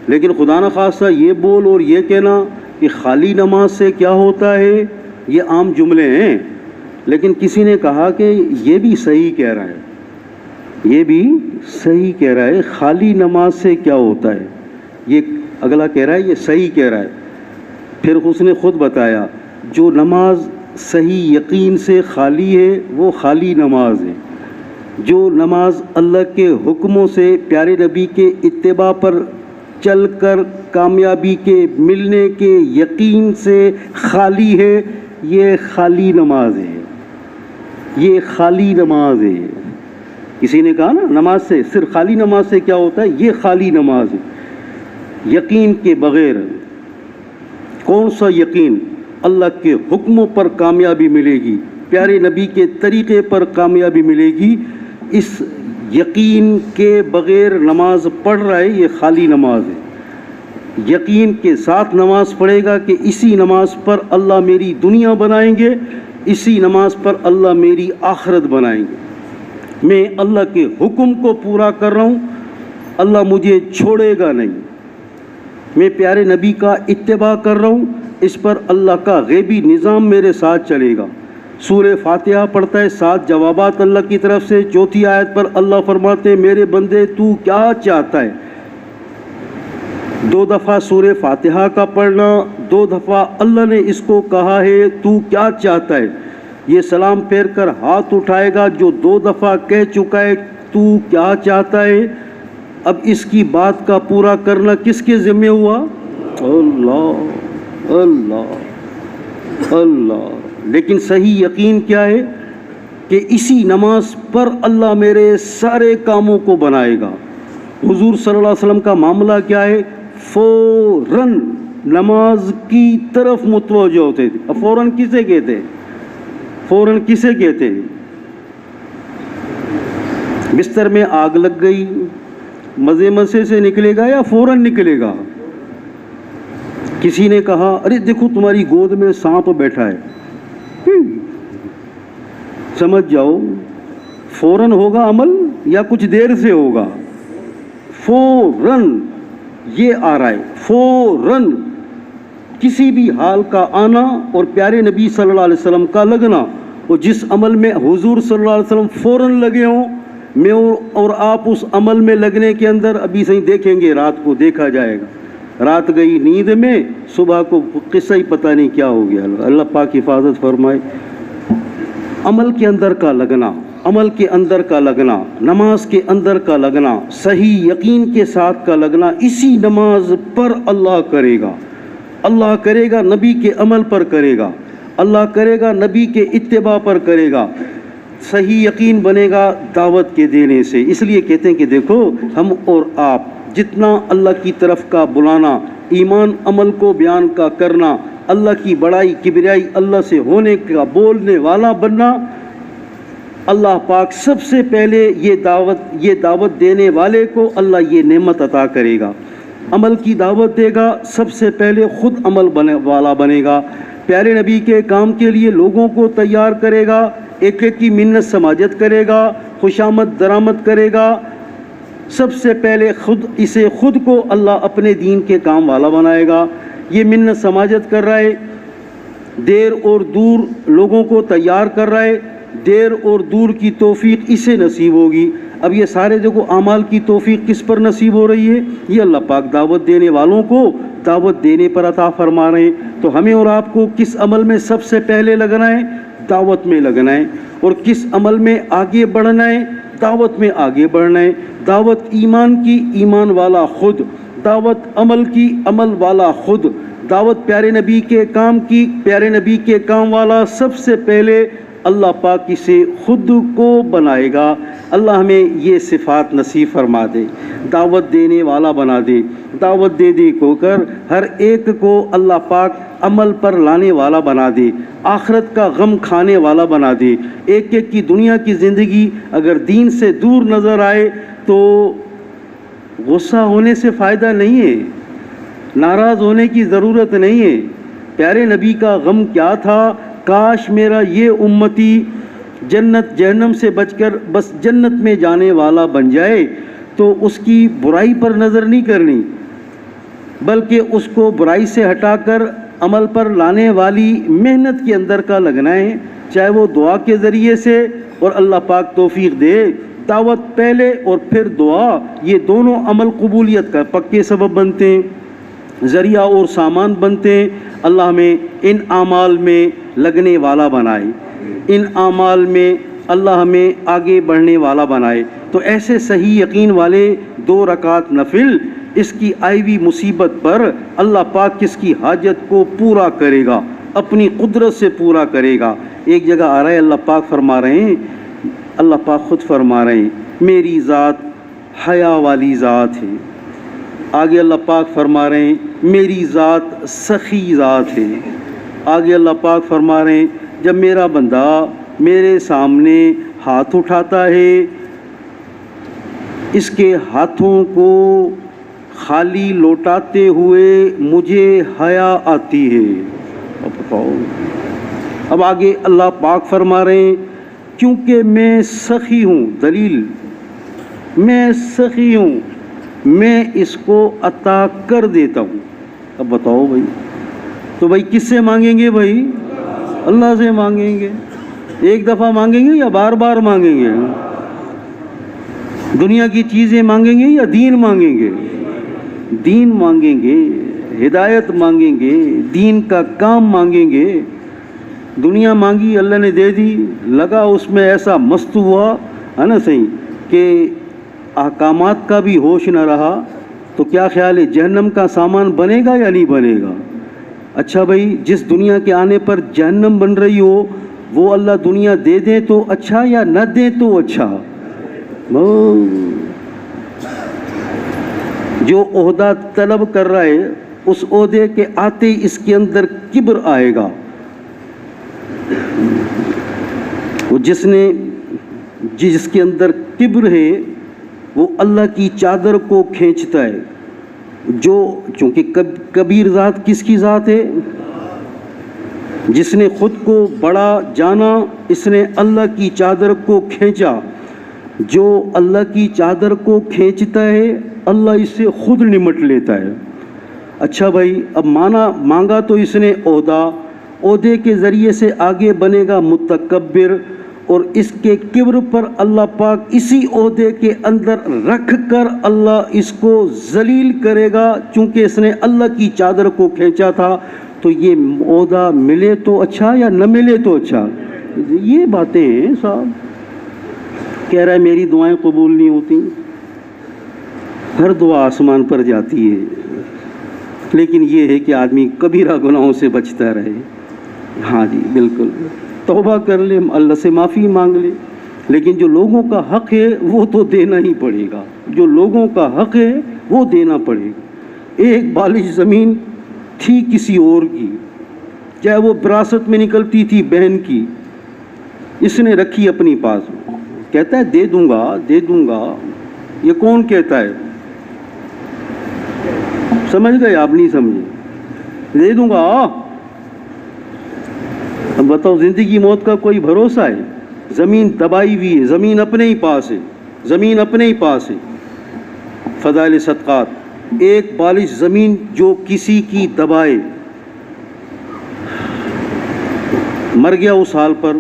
لیکن خدا نخواستہ یہ بول اور یہ کہنا کہ خالی نماز سے کیا ہوتا ہے، یہ عام جملے ہیں، لیکن کسی نے کہا کہ یہ بھی صحیح کہہ رہا ہے، یہ بھی صحیح کہہ رہا ہے، خالی نماز سے کیا ہوتا ہے؟ یہ اگلا کہہ رہا ہے یہ صحیح کہہ رہا ہے۔ پھر اس نے خود بتایا جو نماز صحیح یقین سے خالی ہے وہ خالی نماز ہے، جو نماز اللہ کے حکموں سے پیارے نبی کے اتباع پر چل کر کامیابی کے ملنے کے یقین سے خالی ہے، یہ خالی نماز ہے، یہ خالی نماز ہے۔ کسی نے کہا نا نماز سے صرف خالی نماز سے کیا ہوتا ہے، یہ خالی نماز ہے۔ یقین کے بغیر، کون سا یقین؟ اللہ کے حکموں پر کامیابی ملے گی، پیارے نبی کے طریقے پر کامیابی ملے گی، اس یقین کے بغیر نماز پڑھ رہا ہے یہ خالی نماز ہے۔ یقین کے ساتھ نماز پڑھے گا کہ اسی نماز پر اللہ میری دنیا بنائیں گے، اسی نماز پر اللہ میری آخرت بنائیں گے، میں اللہ کے حکم کو پورا کر رہا ہوں، اللہ مجھے چھوڑے گا نہیں، میں پیارے نبی کا اتباع کر رہا ہوں، اس پر اللہ کا غیبی نظام میرے ساتھ چلے گا۔ سورہ فاتحہ پڑھتا ہے، 7 جوابات اللہ کی طرف سے۔ 4 آیت پر اللہ فرماتے ہیں میرے بندے تو کیا چاہتا ہے؟ 2 دفعہ سورہ فاتحہ کا پڑھنا، 2 دفعہ اللہ نے اس کو کہا ہے تو کیا چاہتا ہے۔ یہ سلام پھیر کر ہاتھ اٹھائے گا جو 2 دفعہ کہہ چکا ہے تو کیا چاہتا ہے، اب اس کی بات کا پورا کرنا کس کے ذمہ ہوا؟ اللہ اللہ اللہ۔ لیکن صحیح یقین کیا ہے کہ اسی نماز پر اللہ میرے سارے کاموں کو بنائے گا۔ حضور صلی اللہ علیہ وسلم کا معاملہ کیا ہے؟ فوراً نماز کی طرف متوجہ ہوتے تھے۔ اب فوراً کسے کہتے ہیں؟ فوراً کسے کہتے ہیں؟ بستر میں آگ لگ گئی، مزے مزے سے نکلے گا یا فوراً نکلے گا؟ کسی نے کہا ارے دیکھو تمہاری گود میں سانپ بیٹھا ہے، سمجھ جاؤ فوراً ہوگا عمل یا کچھ دیر سے ہوگا؟ فوراً یہ آ رہا ہے، فوراً کسی بھی حال کا آنا اور پیارے نبی صلی اللہ علیہ وسلم کا لگنا، اور جس عمل میں حضور صلی اللہ علیہ وسلم فوراً لگے ہوں، میں اور آپ اس عمل میں لگنے کے اندر ابھی صحیح دیکھیں گے، رات کو دیکھا جائے گا، رات گئی نیند میں، صبح کو قصہ ہی پتہ نہیں کیا ہو گیا۔ اللہ پاک حفاظت فرمائے۔ عمل کے اندر کا لگنا، عمل کے اندر کا لگنا، نماز کے اندر کا لگنا، صحیح یقین کے ساتھ کا لگنا، اسی نماز پر اللہ کرے گا، اللہ کرے گا، نبی کے عمل پر کرے گا، اللہ کرے گا، نبی کے اتباع پر کرے گا۔ صحیح یقین بنے گا دعوت کے دینے سے۔ اس لیے کہتے ہیں کہ دیکھو ہم اور آپ جتنا اللہ کی طرف کا بلانا، ایمان عمل کو بیان کا کرنا، اللہ کی بڑائی کبریائی اللہ سے ہونے کا بولنے والا بننا، اللہ پاک سب سے پہلے یہ دعوت دینے والے کو اللہ یہ نعمت عطا کرے گا، عمل کی دعوت دے گا، سب سے پہلے خود عمل والا بنے گا، پیارے نبی کے کام کے لیے لوگوں کو تیار کرے گا، ایک ایک کی منت سماجت کرے گا، خوشامد درآمد کرے گا، سب سے پہلے خود کو اللہ اپنے دین کے کام والا بنائے گا۔ یہ منت سماجت کر رہا ہے، دیر اور دور لوگوں کو تیار کر رہا ہے، دیر اور دور کی توفیق اسے نصیب ہوگی۔ اب یہ سارے دیکھو اعمال کی توفیق کس پر نصیب ہو رہی ہے؟ یہ اللہ پاک دعوت دینے والوں کو دعوت دینے پر عطا فرما رہے ہیں۔ تو ہمیں اور آپ کو کس عمل میں سب سے پہلے لگنا ہے؟ دعوت میں لگنا ہے۔ اور کس عمل میں آگے بڑھنا ہے؟ دعوت میں آگے بڑھنا ہے۔ دعوت ایمان کی، ایمان والا خود، دعوت عمل کی، عمل والا خود، دعوت پیارے نبی کے کام کی، پیارے نبی کے کام والا سب سے پہلے اللہ پاک اسے خود کو بنائے گا۔ اللہ ہمیں یہ صفات نصیب فرما دے، دعوت دینے والا بنا دے، دعوت دے دے کو کر ہر ایک کو اللہ پاک عمل پر لانے والا بنا دے، آخرت کا غم کھانے والا بنا دے۔ ایک ایک کی دنیا کی زندگی اگر دین سے دور نظر آئے تو غصہ ہونے سے فائدہ نہیں ہے، ناراض ہونے کی ضرورت نہیں ہے۔ پیارے نبی کا غم کیا تھا؟ کاش میرا یہ امتی جنت جہنم سے بچ کر بس جنت میں جانے والا بن جائے، تو اس کی برائی پر نظر نہیں کرنی، بلکہ اس کو برائی سے ہٹا کر عمل پر لانے والی محنت کے اندر کا لگنا ہے، چاہے وہ دعا کے ذریعے سے، اور اللہ پاک توفیق دے، دعوت پہلے اور پھر دعا، یہ دونوں عمل قبولیت کا پکے سبب بنتے ہیں، ذریعہ اور سامان بنتے ہیں۔ اللہ ہمیں ان اعمال میں لگنے والا بنائے، ان اعمال میں اللہ ہمیں آگے بڑھنے والا بنائے۔ تو ایسے صحیح یقین والے 2 رکعت نفل، اس کی آئی ہوئی مصیبت پر اللہ پاک کس کی حاجت کو پورا کرے گا، اپنی قدرت سے پورا کرے گا۔ ایک جگہ آ رہا ہے اللہ پاک فرما رہے ہیں، اللہ پاک خود فرما رہے ہیں میری ذات حیا والی ذات ہے۔ آگے اللہ پاک فرما رہے ہیں میری ذات سخی ذات ہے۔ آگے اللہ پاک فرما رہے ہیں جب میرا بندہ میرے سامنے ہاتھ اٹھاتا ہے، اس کے ہاتھوں کو خالی لوٹاتے ہوئے مجھے حیا آتی ہے۔ اب آگے اللہ پاک فرما رہے ہیں کیونکہ میں سخی ہوں، دلیل میں سخی ہوں، میں اس کو عطا کر دیتا ہوں۔ اب بتاؤ بھائی، تو بھائی کس سے مانگیں گے؟ بھائی اللہ سے مانگیں گے۔ ایک دفعہ مانگیں گے یا بار بار مانگیں گے؟ دنیا کی چیزیں مانگیں گے یا دین مانگیں گے؟ دین مانگیں گے، ہدایت مانگیں گے، دین کا کام مانگیں گے۔ دنیا مانگی اللہ نے دے دی، لگا اس میں ایسا مست ہوا ہے نا صحیح کہ احکامات کا بھی ہوش نہ رہا، تو کیا خیال ہے جہنم کا سامان بنے گا یا نہیں بنے گا؟ اچھا بھائی، جس دنیا کے آنے پر جہنم بن رہی ہو وہ اللہ دنیا دے دیں تو اچھا یا نہ دیں تو اچھا؟ جو عہدہ طلب کر رہا ہے اس عہدے کے آتے ہی اس کے اندر کبر آئے گا. وہ جس کے اندر کبر ہے وہ اللہ کی چادر کو کھینچتا ہے. چونکہ کبیر ذات کس کی ذات ہے؟ جس نے خود کو بڑا جانا اس نے اللہ کی چادر کو کھینچا. جو اللہ کی چادر کو کھینچتا ہے اللہ اس سے خود نمٹ لیتا ہے. اچھا بھائی، اب مانگا تو اس نے عہدے کے ذریعے سے آگے بنے گا متکبر، اور اس کے کبر پر اللہ پاک اسی عہدے کے اندر رکھ کر اللہ اس کو ذلیل کرے گا. چونکہ اس نے اللہ کی چادر کو کھینچا تھا تو یہ عہدہ ملے تو اچھا یا نہ ملے تو اچھا؟ یہ باتیں ہیں صاحب. کہہ رہا ہے میری دعائیں قبول نہیں ہوتی. ہر دعا آسمان پر جاتی ہے، لیکن یہ ہے کہ آدمی کبیرہ گناہوں سے بچتا رہے. ہاں جی بالکل، توبہ کر لے، اللہ سے معافی مانگ لے، لیکن جو لوگوں کا حق ہے وہ تو دینا ہی پڑے گا. جو لوگوں کا حق ہے وہ دینا پڑے گا. ایک بالش زمین تھی کسی اور کی، چاہے وہ وراثت میں نکلتی تھی بہن کی، اس نے رکھی اپنی پاس. کہتا ہے دے دوں گا دے دوں گا. یہ کون کہتا ہے؟ سمجھ گئے آپ؟ نہیں سمجھے؟ دے دوں گا. اب بتاؤ، زندگی موت کا کوئی بھروسہ ہے؟ زمین دبائی ہوئی ہے، زمین اپنے ہی پاس ہے، زمین اپنے ہی پاس ہے. فضائل صدقات، ایک بالش زمین جو کسی کی دبائے مر گیا اس حال پر،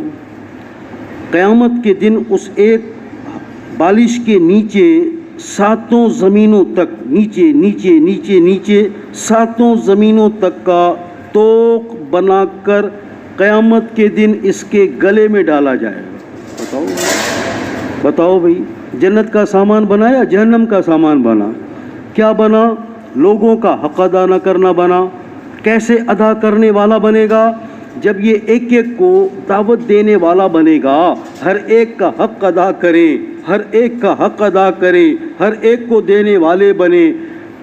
قیامت کے دن اس ایک بالش کے نیچے 7 زمینوں تک، نیچے نیچے نیچے نیچے 7 زمینوں تک کا طوق بنا کر قیامت کے دن اس کے گلے میں ڈالا جائے گا. بتاؤ بھائی، جنت کا سامان بنا یا جہنم کا سامان بنا؟ کیا بنا؟ لوگوں کا حق ادا نہ کرنا بنا. کیسے ادا کرنے والا بنے گا؟ جب یہ ایک ایک کو دعوت دینے والا بنے گا، ہر ایک کا حق ادا کرے، ہر ایک کا حق ادا کرے، ہر ایک کو دینے والے بنے.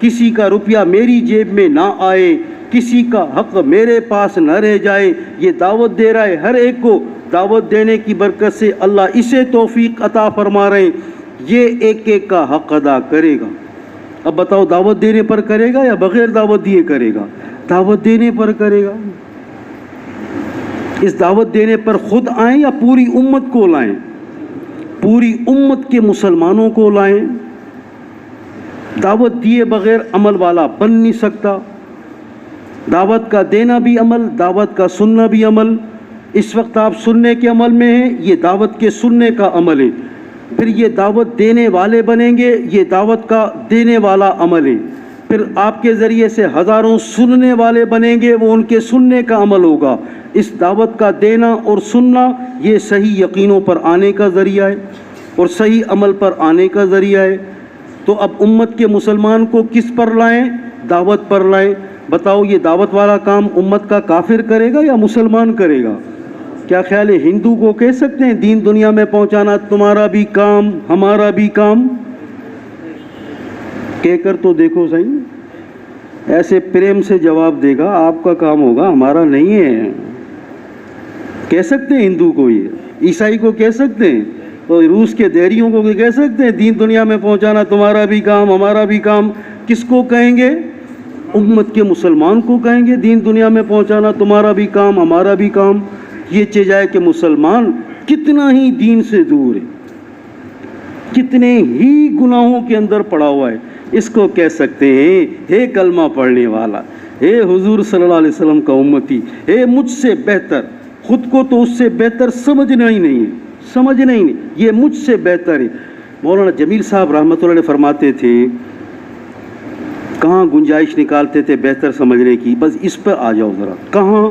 کسی کا روپیہ میری جیب میں نہ آئے، کسی کا حق میرے پاس نہ رہ جائے. یہ دعوت دے رہا ہے، ہر ایک کو دعوت دینے کی برکت سے اللہ اسے توفیق عطا فرما رہے ہیں. یہ ایک ایک کا حق ادا کرے گا. اب بتاؤ، دعوت دینے پر کرے گا یا بغیر دعوت دیے کرے گا؟ دعوت دینے پر کرے گا. اس دعوت دینے پر خود آئیں یا پوری امت کو لائیں؟ پوری امت کے مسلمانوں کو لائیں. دعوت دیے بغیر عمل والا بن نہیں سکتا. دعوت کا دینا بھی عمل، دعوت کا سننا بھی عمل. اس وقت آپ سننے کے عمل میں ہیں، یہ دعوت کے سننے کا عمل ہے. پھر یہ دعوت دینے والے بنیں گے، یہ دعوت کا دینے والا عمل ہے. پھر آپ کے ذریعے سے ہزاروں سننے والے بنیں گے، وہ ان کے سننے کا عمل ہوگا. اس دعوت کا دینا اور سننا یہ صحیح یقینوں پر آنے کا ذریعہ ہے اور صحیح عمل پر آنے کا ذریعہ ہے. تو اب امت کے مسلمان کو کس پر لائیں؟ دعوت پر لائیں. بتاؤ، یہ دعوت والا کام امت کا کافر کرے گا یا مسلمان کرے گا؟ کیا خیال ہے؟ ہندو کو کہہ سکتے ہیں دین دنیا میں پہنچانا تمہارا بھی کام ہمارا بھی کام؟ کہہ کر تو دیکھو صحیح. ایسے پریم سے جواب دے گا، آپ کا کام ہوگا ہمارا نہیں ہے. کہہ سکتے ہیں ہندو کو، یہ عیسائی کو کہہ سکتے ہیں، اور روس کے دیریوں کو کہہ سکتے ہیں دین دنیا میں پہنچانا تمہارا بھی کام ہمارا بھی کام؟ کس کو کہیں گے؟ امت کے مسلمان کو کہیں گے دین دنیا میں پہنچانا تمہارا بھی کام ہمارا بھی کام. یہ چیز ہے کہ مسلمان کتنا ہی دین سے دور ہے، کتنے ہی گناہوں کے اندر پڑا ہوا ہے. اس کو کہہ سکتے ہیں ہے کلمہ پڑھنے والا، ہے حضور صلی اللہ علیہ وسلم کا امتی، ہے مجھ سے بہتر. خود کو تو اس سے بہتر سمجھنا ہی نہیں ہے، سمجھنا ہی نہیں. یہ مجھ سے بہتر ہے. مولانا جمیل صاحب رحمۃ اللہ علیہ فرماتے تھے، کہاں گنجائش نکالتے تھے بہتر سمجھنے کی؟ بس اس پر آ جاؤ ذرا. کہاں؟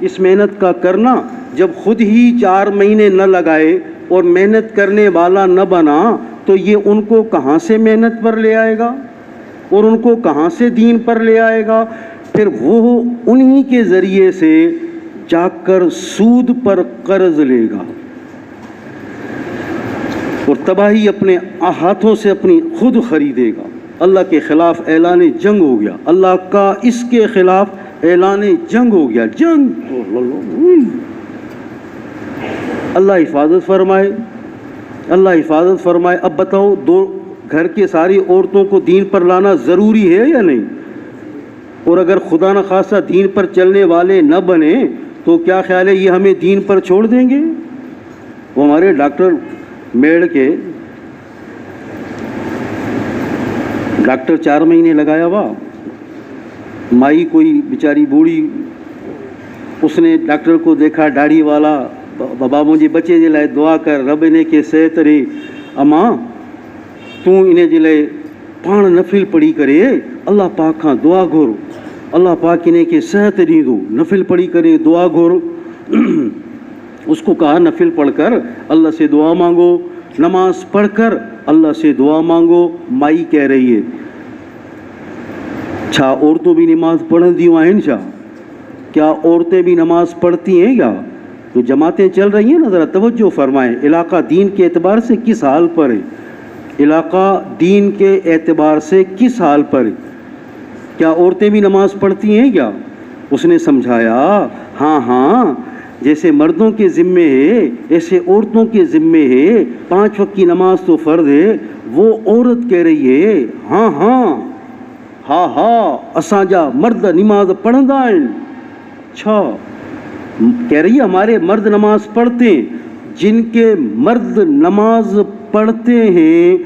اس محنت کا کرنا جب خود ہی 4 مہینے نہ لگائے اور محنت کرنے والا نہ بنا تو یہ ان کو کہاں سے محنت پر لے آئے گا اور ان کو کہاں سے دین پر لے آئے گا؟ پھر وہ انہی کے ذریعے سے جا کر سود پر قرض لے گا اور تباہی اپنے ہاتھوں سے اپنی خود خریدے گا۔ اللہ کے خلاف اعلان جنگ ہو گیا، اللہ کا اس کے خلاف اعلان جنگ ہو گیا، جنگ۔ اللہ حفاظت فرمائے، اللہ حفاظت فرمائے۔ اب بتاؤ، دو گھر کے ساری عورتوں کو دین پر لانا ضروری ہے یا نہیں؟ اور اگر خدا نہ خواستہ دین پر چلنے والے نہ بنے تو کیا خیال ہے یہ ہمیں دین پر چھوڑ دیں گے؟ وہ ہمارے ڈاکٹر میڑ کے ڈاکٹر 4 مہینے لگایا ہوا، مائی کوئی بیچاری بوڑھی، اس نے ڈاکٹر کو دیکھا داڑھی والا، بابا مجھے بچے جلائے دعا کر رب نے کے صحت رے، اماں تو انہیں جلائے پان نفل پڑھی کرے، اللہ پاک ہاں دعا گھر، اللہ پاک انہیں کے صحت نہیں دو، نفل پڑھی کرے دعا گھر۔ اس کو کہا نفل پڑھ کر اللہ سے دعا مانگو، نماز پڑھ کر اللہ سے دعا مانگو۔ مائی کہہ رہی ہے چھا عورتوں بھی نماز پڑھن دیوں آئیں چھا؟ کیا عورتیں بھی نماز پڑھتی ہیں کیا؟ تو جماعتیں چل رہی ہیں نا، ذرا توجہ فرمائیں، علاقہ دین کے اعتبار سے کس حال پر ہے؟ علاقہ دین کے اعتبار سے کس حال پر ہے؟ کیا عورتیں بھی نماز پڑھتی ہیں کیا؟ اس نے سمجھایا ہاں ہاں، جیسے مردوں کے ذمے ہے ایسے عورتوں کے ذمے ہے، 5 وقت کی نماز تو فرض ہے۔ وہ عورت کہہ رہی ہے ہاں ہاں ہاں ہاں اساں جا مرد نماز پڑھندا ہیں، اچھا کہہ رہی ہے ہمارے مرد نماز پڑھتے ہیں۔ جن کے مرد نماز پڑھتے ہیں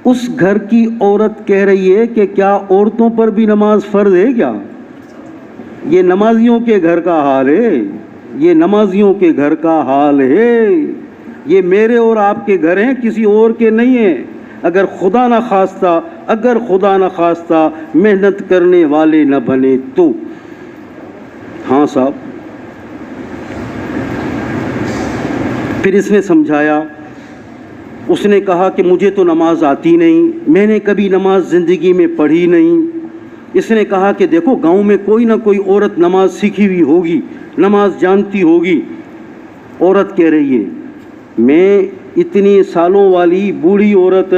اس گھر کی عورت کہہ رہی ہے کہ کیا عورتوں پر بھی نماز فرض ہے کیا؟ یہ نمازیوں کے گھر کا حال ہے، یہ نمازیوں کے گھر کا حال ہے، یہ میرے اور آپ کے گھر ہیں، کسی اور کے نہیں ہیں۔ اگر خدا نہ خواستہ محنت کرنے والے نہ بنے تو۔ ہاں صاحب، پھر اس نے سمجھایا، اس نے کہا کہ مجھے تو نماز آتی نہیں، میں نے کبھی نماز زندگی میں پڑھی نہیں۔ اس نے کہا کہ دیکھو گاؤں میں کوئی نہ کوئی عورت نماز سیکھی ہوئی ہوگی، نماز جانتی ہوگی۔ عورت کہہ رہی ہے میں اتنی سالوں والی بوڑھی عورت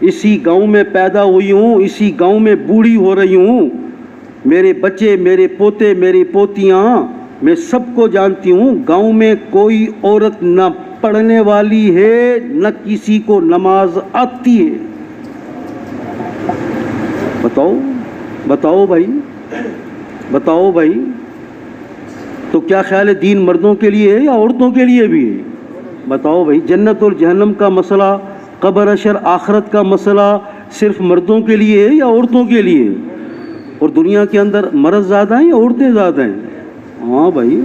اسی گاؤں میں پیدا ہوئی ہوں، اسی گاؤں میں بوڑھی ہو رہی ہوں، میرے بچے، میرے پوتے، میری پوتیاں، میں سب کو جانتی ہوں، گاؤں میں کوئی عورت نہ پڑھنے والی ہے نہ کسی کو نماز آتی ہے۔ بتاؤ بھائی، تو کیا خیال ہے دین مردوں کے لیے ہے یا عورتوں کے لیے بھی ہے؟ بتاؤ بھائی، جنت اور جہنم کا مسئلہ، قبر حشر آخرت کا مسئلہ صرف مردوں کے لیے ہے یا عورتوں کے لیے ہے؟ اور دنیا کے اندر مرد زیادہ ہیں یا عورتیں زیادہ ہیں؟ ہاں بھائی،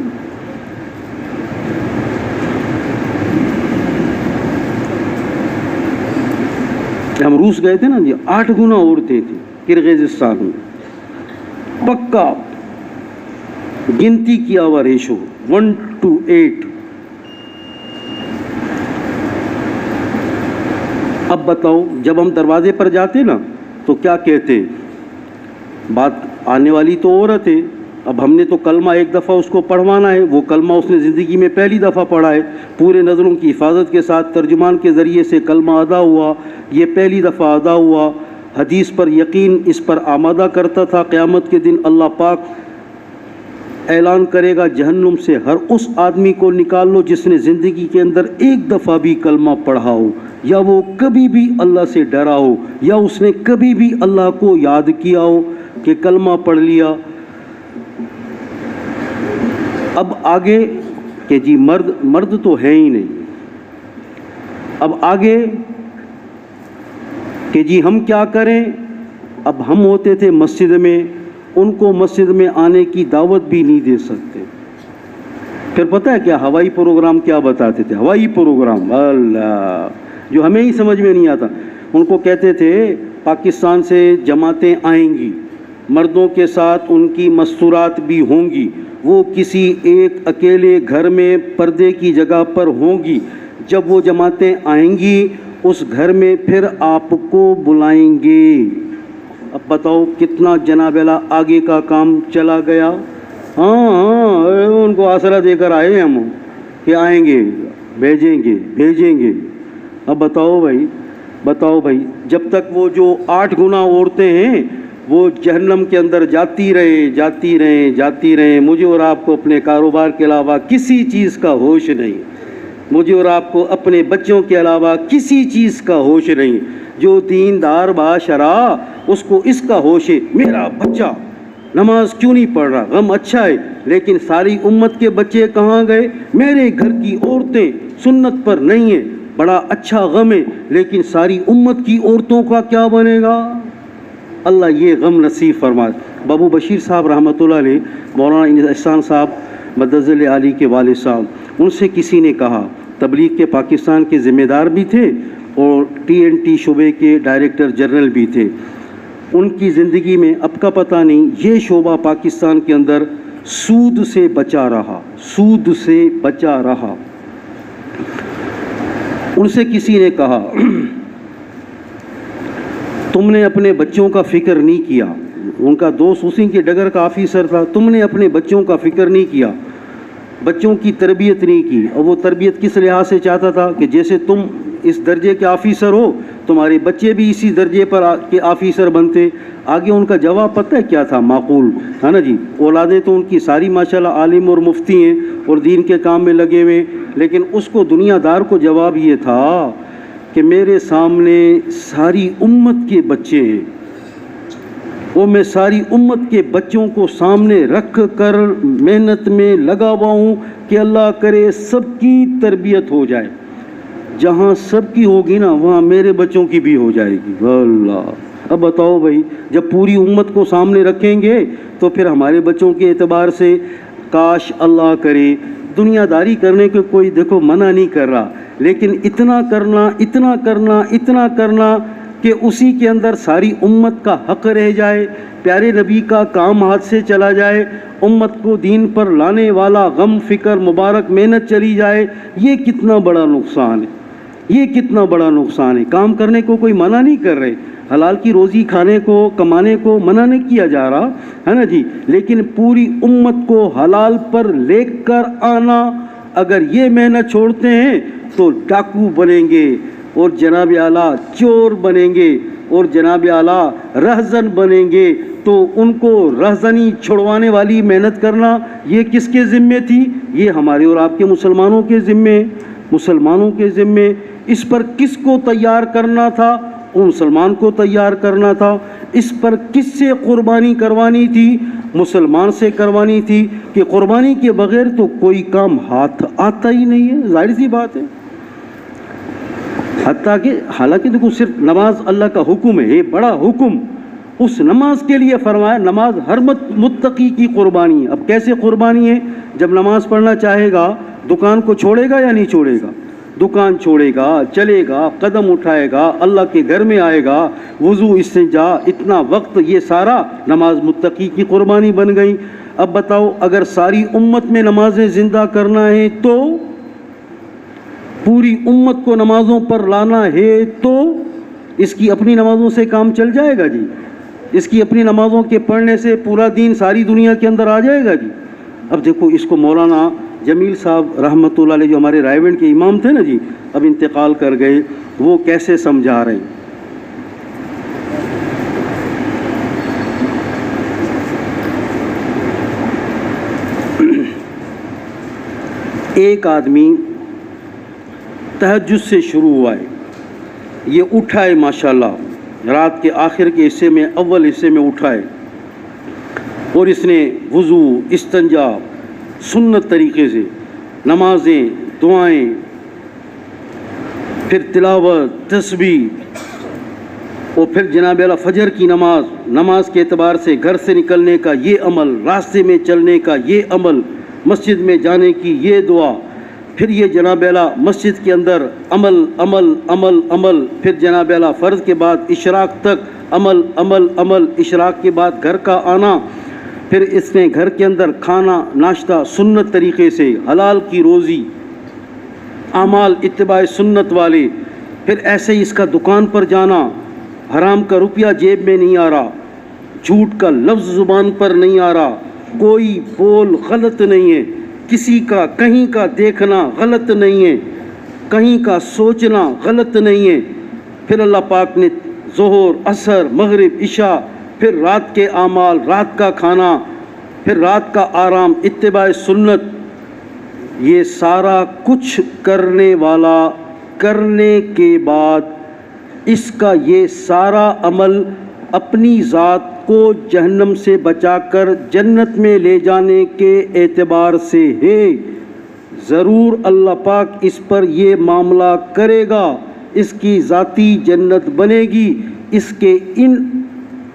ہم روس گئے تھے نا جی، 8 گنا عورتیں تھیں کرغزستان میں، پکا گنتی کیا ہوا ریشو 1:8۔ اب بتاؤ، جب ہم دروازے پر جاتے نا تو کیا کہتے؟ بات آنے والی تو عورت ہے، اب ہم نے تو کلمہ ایک دفعہ اس کو پڑھوانا ہے، وہ کلمہ اس نے زندگی میں پہلی دفعہ پڑھا ہے، پورے نظروں کی حفاظت کے ساتھ ترجمان کے ذریعے سے کلمہ ادا ہوا، یہ پہلی دفعہ ادا ہوا، حدیث پر یقین اس پر آمادہ کرتا تھا۔ قیامت کے دن اللہ پاک اعلان کرے گا جہنم سے ہر اس آدمی کو نکال لو جس نے زندگی کے اندر ایک دفعہ بھی کلمہ پڑھا ہو، یا وہ کبھی بھی اللہ سے ڈرا ہو، یا اس نے کبھی بھی اللہ کو یاد کیا ہو کہ کلمہ پڑھ لیا۔ اب آگے کہ جی مرد تو ہے ہی نہیں، اب آگے کہ جی ہم کیا کریں؟ اب ہم ہوتے تھے مسجد میں، ان کو مسجد میں آنے کی دعوت بھی نہیں دے سکتے۔ پھر پتہ ہے کیا ہوائی پروگرام کیا بتاتے تھے؟ ہوائی پروگرام اللہ جو ہمیں ہی سمجھ میں نہیں آتا، ان کو کہتے تھے پاکستان سے جماعتیں آئیں گی، مردوں کے ساتھ ان کی مستورات بھی ہوں گی، وہ کسی ایک اکیلے گھر میں پردے کی جگہ پر ہوں گی، جب وہ جماعتیں آئیں گی اس گھر میں پھر آپ کو بلائیں گے۔ اب بتاؤ کتنا جناب اللہ آگے کا کام چلا گیا۔ ہاں ان کو آسرا دے کر آئے ہم کہ آئیں گے، بھیجیں گے۔ اب بتاؤ بھائی جب تک وہ جو 8 گنا عورتیں ہیں وہ جہنم کے اندر جاتی رہیں، مجھے اور آپ کو اپنے کاروبار کے علاوہ کسی چیز کا ہوش نہیں، مجھے اور آپ کو اپنے بچوں کے علاوہ کسی چیز کا ہوش نہیں۔ جو دیندار باشرا اس کو اس کا ہوش ہے، میرا بچہ نماز کیوں نہیں پڑھ رہا، غم اچھا ہے، لیکن ساری امت کے بچے کہاں گئے؟ میرے گھر کی عورتیں سنت پر نہیں ہیں، بڑا اچھا غم ہے، لیکن ساری امت کی عورتوں کا کیا بنے گا؟ اللہ یہ غم نصیب فرمائے۔ بابو بشیر صاحب رحمۃ اللہ علیہ، مولانا احسان صاحب مدذل علی کے والد صاحب، ان سے کسی نے کہا، تبلیغ کے پاکستان کے ذمہ دار بھی تھے اور TNT شعبے کے ڈائریکٹر جنرل بھی تھے، ان کی زندگی میں اب کا پتہ نہیں یہ شعبہ پاکستان کے اندر سود سے بچا رہا۔ ان سے کسی نے کہا تم نے اپنے بچوں کا فکر نہیں کیا، ان کا دوست اسی کے ڈگر کا آفیسر تھا، تم نے اپنے بچوں کا فکر نہیں کیا، بچوں کی تربیت نہیں کی، اور وہ تربیت کس لحاظ سے چاہتا تھا کہ جیسے تم اس درجے کے آفیسر ہو تمہارے بچے بھی اسی درجے پر کے آفیسر بنتے۔ آگے ان کا جواب پتہ ہے کیا تھا؟ معقول ہے نا جی، اولادیں تو ان کی ساری ماشاءاللہ عالم اور مفتی ہیں اور دین کے کام میں لگے ہوئے، لیکن اس کو دنیا دار کو جواب یہ تھا کہ میرے سامنے ساری امت کے بچے ہیں، وہ میں ساری امت کے بچوں کو سامنے رکھ کر محنت میں لگا ہوا ہوں کہ اللہ کرے سب کی تربیت ہو جائے، جہاں سب کی ہوگی نا وہاں میرے بچوں کی بھی ہو جائے گی۔ اللہ، اب بتاؤ بھائی، جب پوری امت کو سامنے رکھیں گے تو پھر ہمارے بچوں کے اعتبار سے کاش اللہ کرے، دنیا داری کرنے کو کوئی دیکھو منع نہیں کر رہا، لیکن اتنا کرنا کہ اسی کے اندر ساری امت کا حق رہ جائے، پیارے نبی کا کام ہاتھ سے چلا جائے، امت کو دین پر لانے والا غم فکر مبارک محنت چلی جائے، یہ کتنا بڑا نقصان ہے۔ کام کرنے کو کوئی منع نہیں کر رہے، حلال کی روزی کھانے کو کمانے کو منع نہیں کیا جا رہا ہے نا جی، لیکن پوری امت کو حلال پر لے کر آنا، اگر یہ محنت چھوڑتے ہیں تو ڈاکو بنیں گے اور جناب اعلیٰ چور بنیں گے اور جناب اعلیٰ رہزن بنیں گے، تو ان کو رہزنی چھڑوانے والی محنت کرنا یہ کس کے ذمے تھی؟ یہ ہمارے اور آپ کے مسلمانوں کے ذمے۔ اس پر کس کو تیار کرنا تھا؟ مسلمان کو تیار کرنا تھا۔ اس پر کس سے قربانی کروانی تھی؟ مسلمان سے کروانی تھی، کہ قربانی کے بغیر تو کوئی کام ہاتھ آتا ہی نہیں ہے، ظاہر سی بات ہے۔ حتیٰ کہ حالانکہ دیکھو صرف نماز اللہ کا حکم ہے، یہ بڑا حکم، اس نماز کے لیے فرمایا نماز ہر متقی کی قربانی ہے۔ اب کیسے قربانی ہے؟ جب نماز پڑھنا چاہے گا دکان کو چھوڑے گا یا نہیں چھوڑے گا؟ دکان چھوڑے گا، چلے گا، قدم اٹھائے گا، اللہ کے گھر میں آئے گا، وضو استنجا، اتنا وقت، یہ سارا نماز متقی کی قربانی بن گئی۔ اب بتاؤ اگر ساری امت میں نمازیں زندہ کرنا ہے تو، پوری امت کو نمازوں پر لانا ہے تو اس کی اپنی نمازوں سے کام چل جائے گا جی؟ اس کی اپنی نمازوں کے پڑھنے سے پورا دین ساری دنیا کے اندر آ جائے گا جی؟ اب دیکھو اس کو مولانا جمیل صاحب رحمۃ اللہ علیہ جو ہمارے رائے گنج کے امام تھے نا جی، اب انتقال کر گئے، وہ کیسے سمجھا رہے ہیں۔ ایک آدمی تہجد سے شروع ہوا ہے، یہ اٹھا ہے ماشاءاللہ، رات کے آخر کے حصے میں، اول حصے میں اٹھا ہے، اور اس نے وضو، استنجا، سنت طریقے سے، نمازیں، دعائیں، پھر تلاوت، تسبیح، اور پھر جناب اعلیٰ فجر کی نماز کے اعتبار سے گھر سے نکلنے کا یہ عمل، راستے میں چلنے کا یہ عمل، مسجد میں جانے کی یہ دعا، پھر یہ جناب اعلیٰ مسجد کے اندر عمل، پھر جناب اعلیٰ فرض کے بعد اشراق تک عمل عمل عمل، اشراق کے بعد گھر کا آنا، پھر اس نے گھر کے اندر کھانا ناشتہ سنت طریقے سے، حلال کی روزی، اعمال اتباع سنت والے، پھر ایسے ہی اس کا دکان پر جانا، حرام کا روپیہ جیب میں نہیں آ رہا، جھوٹ کا لفظ زبان پر نہیں آ رہا، کوئی بول غلط نہیں ہے، کسی کا کہیں کا دیکھنا غلط نہیں ہے، کہیں کا سوچنا غلط نہیں ہے۔ پھر اللہ پاک نے ظہر، عصر، مغرب، عشاء، پھر رات کے اعمال، رات کا کھانا، پھر رات کا آرام، اتباع سنت، یہ سارا کچھ کرنے والا، کرنے کے بعد اس کا یہ سارا عمل اپنی ذات کو جہنم سے بچا کر جنت میں لے جانے کے اعتبار سے ہے۔ ضرور اللہ پاک اس پر یہ معاملہ کرے گا، اس کی ذاتی جنت بنے گی اس کے ان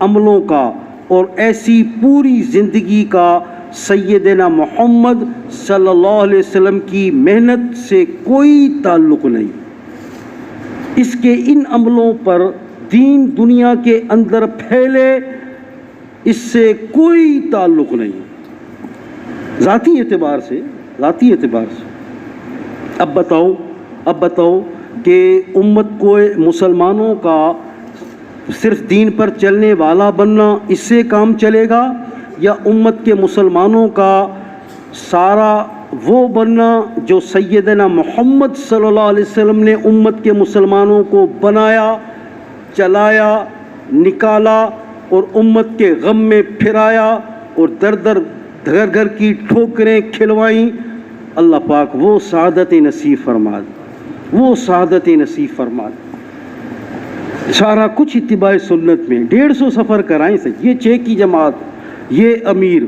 عملوں کا، اور ایسی پوری زندگی کا سیدنا محمد صلی اللہ علیہ وسلم کی محنت سے کوئی تعلق نہیں۔ اس کے ان عملوں پر دین دنیا کے اندر پھیلے، اس سے کوئی تعلق نہیں، ذاتی اعتبار سے، ذاتی اعتبار سے۔ اب بتاؤ کہ امت کو، مسلمانوں کا صرف دین پر چلنے والا بننا، اس سے کام چلے گا، یا امت کے مسلمانوں کا سارا وہ بننا جو سیدنا محمد صلی اللہ علیہ وسلم نے امت کے مسلمانوں کو بنایا، چلایا، نکالا اور امت کے غم میں پھرایا اور در گھر کی ٹھوکریں کھلوائیں۔ اللہ پاک وہ سعادت نصیب فرما دے، وہ سعادت نصیب فرما دے۔ سارا کچھ اتباع سنت میں، 150 سفر کرائیں سے، یہ 6 کی جماعت، یہ امیر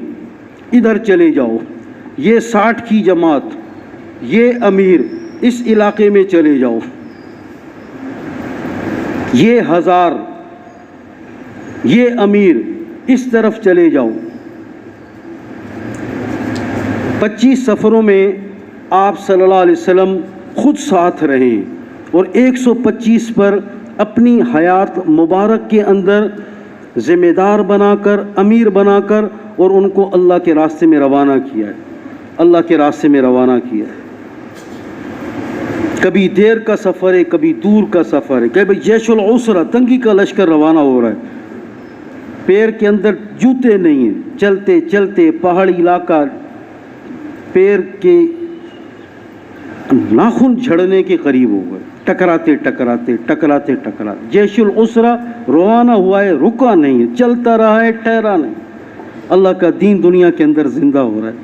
ادھر چلے جاؤ، یہ 60 کی جماعت، یہ امیر اس علاقے میں چلے جاؤ، یہ 1000، یہ امیر اس طرف چلے جاؤ۔ 25 سفروں میں آپ صلی اللہ علیہ وسلم خود ساتھ رہے اور 125 پر اپنی حیات مبارک کے اندر ذمہ دار بنا کر، امیر بنا کر، اور ان کو اللہ کے راستے میں روانہ کیا ہے، اللہ کے راستے میں روانہ کیا ہے۔ کبھی دیر کا سفر ہے، کبھی دور کا سفر ہے، کبھی جیش العسرہ، تنگی کا لشکر روانہ ہو رہا ہے، پیر کے اندر جوتے نہیں ہیں، چلتے چلتے پہاڑی علاقہ، پیر کے ناخن جھڑنے کے قریب ہو گئے، ٹکراتے ٹکراتے ٹکراتے ٹکراتے جیش العسرہ روانہ ہوا ہے، رکا نہیں ہے، چلتا رہا ہے، ٹھہرا نہیں۔ اللہ کا دین دنیا کے اندر زندہ ہو رہا ہے،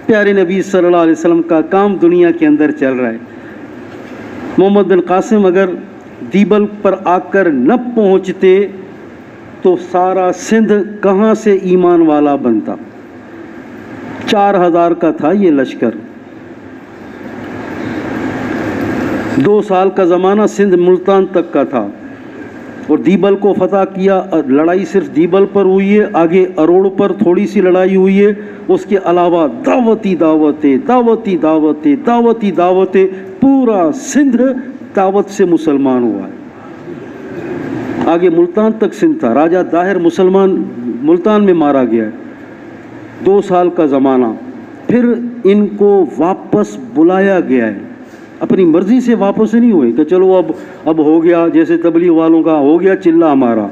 پیارے نبی صلی اللہ علیہ وسلم کا کام دنیا کے اندر چل رہا ہے۔ محمد بن قاسم اگر دیبل پر آ کر نہ پہنچتے تو سارا سندھ کہاں سے ایمان والا بنتا؟ 4000 کا تھا یہ لشکر، 2 سال کا زمانہ سندھ ملتان تک کا تھا، اور دیبل کو فتح کیا۔ لڑائی صرف دیبل پر ہوئی ہے، آگے اروڑ پر تھوڑی سی لڑائی ہوئی ہے، اس کے علاوہ دعوتی دعوتیں دعوتی دعوتیں دعوتی دعوتیں، پورا سندھ دعوت سے مسلمان ہوا ہے۔ آگے ملتان تک سندھ تھا، راجہ داہر مسلمان ملتان میں مارا گیا ہے، 2 سال کا زمانہ۔ پھر ان کو واپس بلایا گیا ہے، اپنی مرضی سے واپس نہیں ہوئے کہ چلو اب ہو گیا، جیسے تبلیغ والوں کا ہو گیا چلہ ہمارا،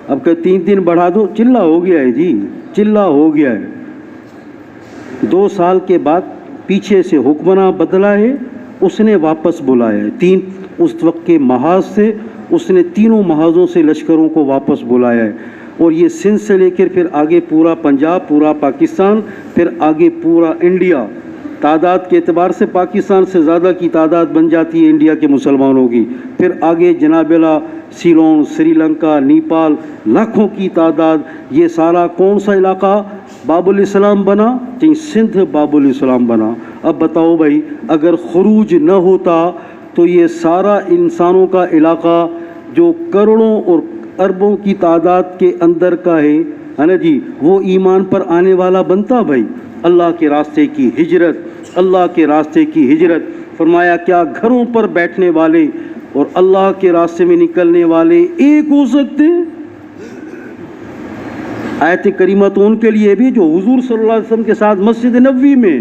اب کہ 3 دن بڑھا دو، چلہ ہو گیا ہے جی، چلہ ہو گیا ہے۔ 2 سال کے بعد پیچھے سے حکمراں بدلا ہے، اس نے واپس بلایا ہے، 3 اس وقت کے محاذ سے اس نے 3 محاذوں سے لشکروں کو واپس بلایا ہے، اور یہ سندھ سے لے کر پھر آگے پورا پنجاب، پورا پاکستان، پھر آگے پورا انڈیا۔ تعداد کے اعتبار سے پاکستان سے زیادہ کی تعداد بن جاتی ہے انڈیا کے مسلمانوں کی، پھر آگے جناب سیلون، سری لنکا، نیپال، لاکھوں کی تعداد۔ یہ سارا کون سا علاقہ باب الاسلام بنا؟ سندھ باب الاسلام بنا۔ اب بتاؤ بھائی، اگر خروج نہ ہوتا تو یہ سارا انسانوں کا علاقہ جو کروڑوں اور اربوں کی تعداد کے اندر کا ہے نا جی، وہ ایمان پر آنے والا بنتا بھائی۔ اللہ کے راستے کی ہجرت، اللہ کے راستے کی ہجرت۔ فرمایا کیا گھروں پر بیٹھنے والے اور اللہ کے راستے میں نکلنے والے ایک ہو سکتے ہیں؟ آیت کریمہ تو ان کے لیے بھی جو حضور صلی اللہ علیہ وسلم کے ساتھ مسجد نبوی میں،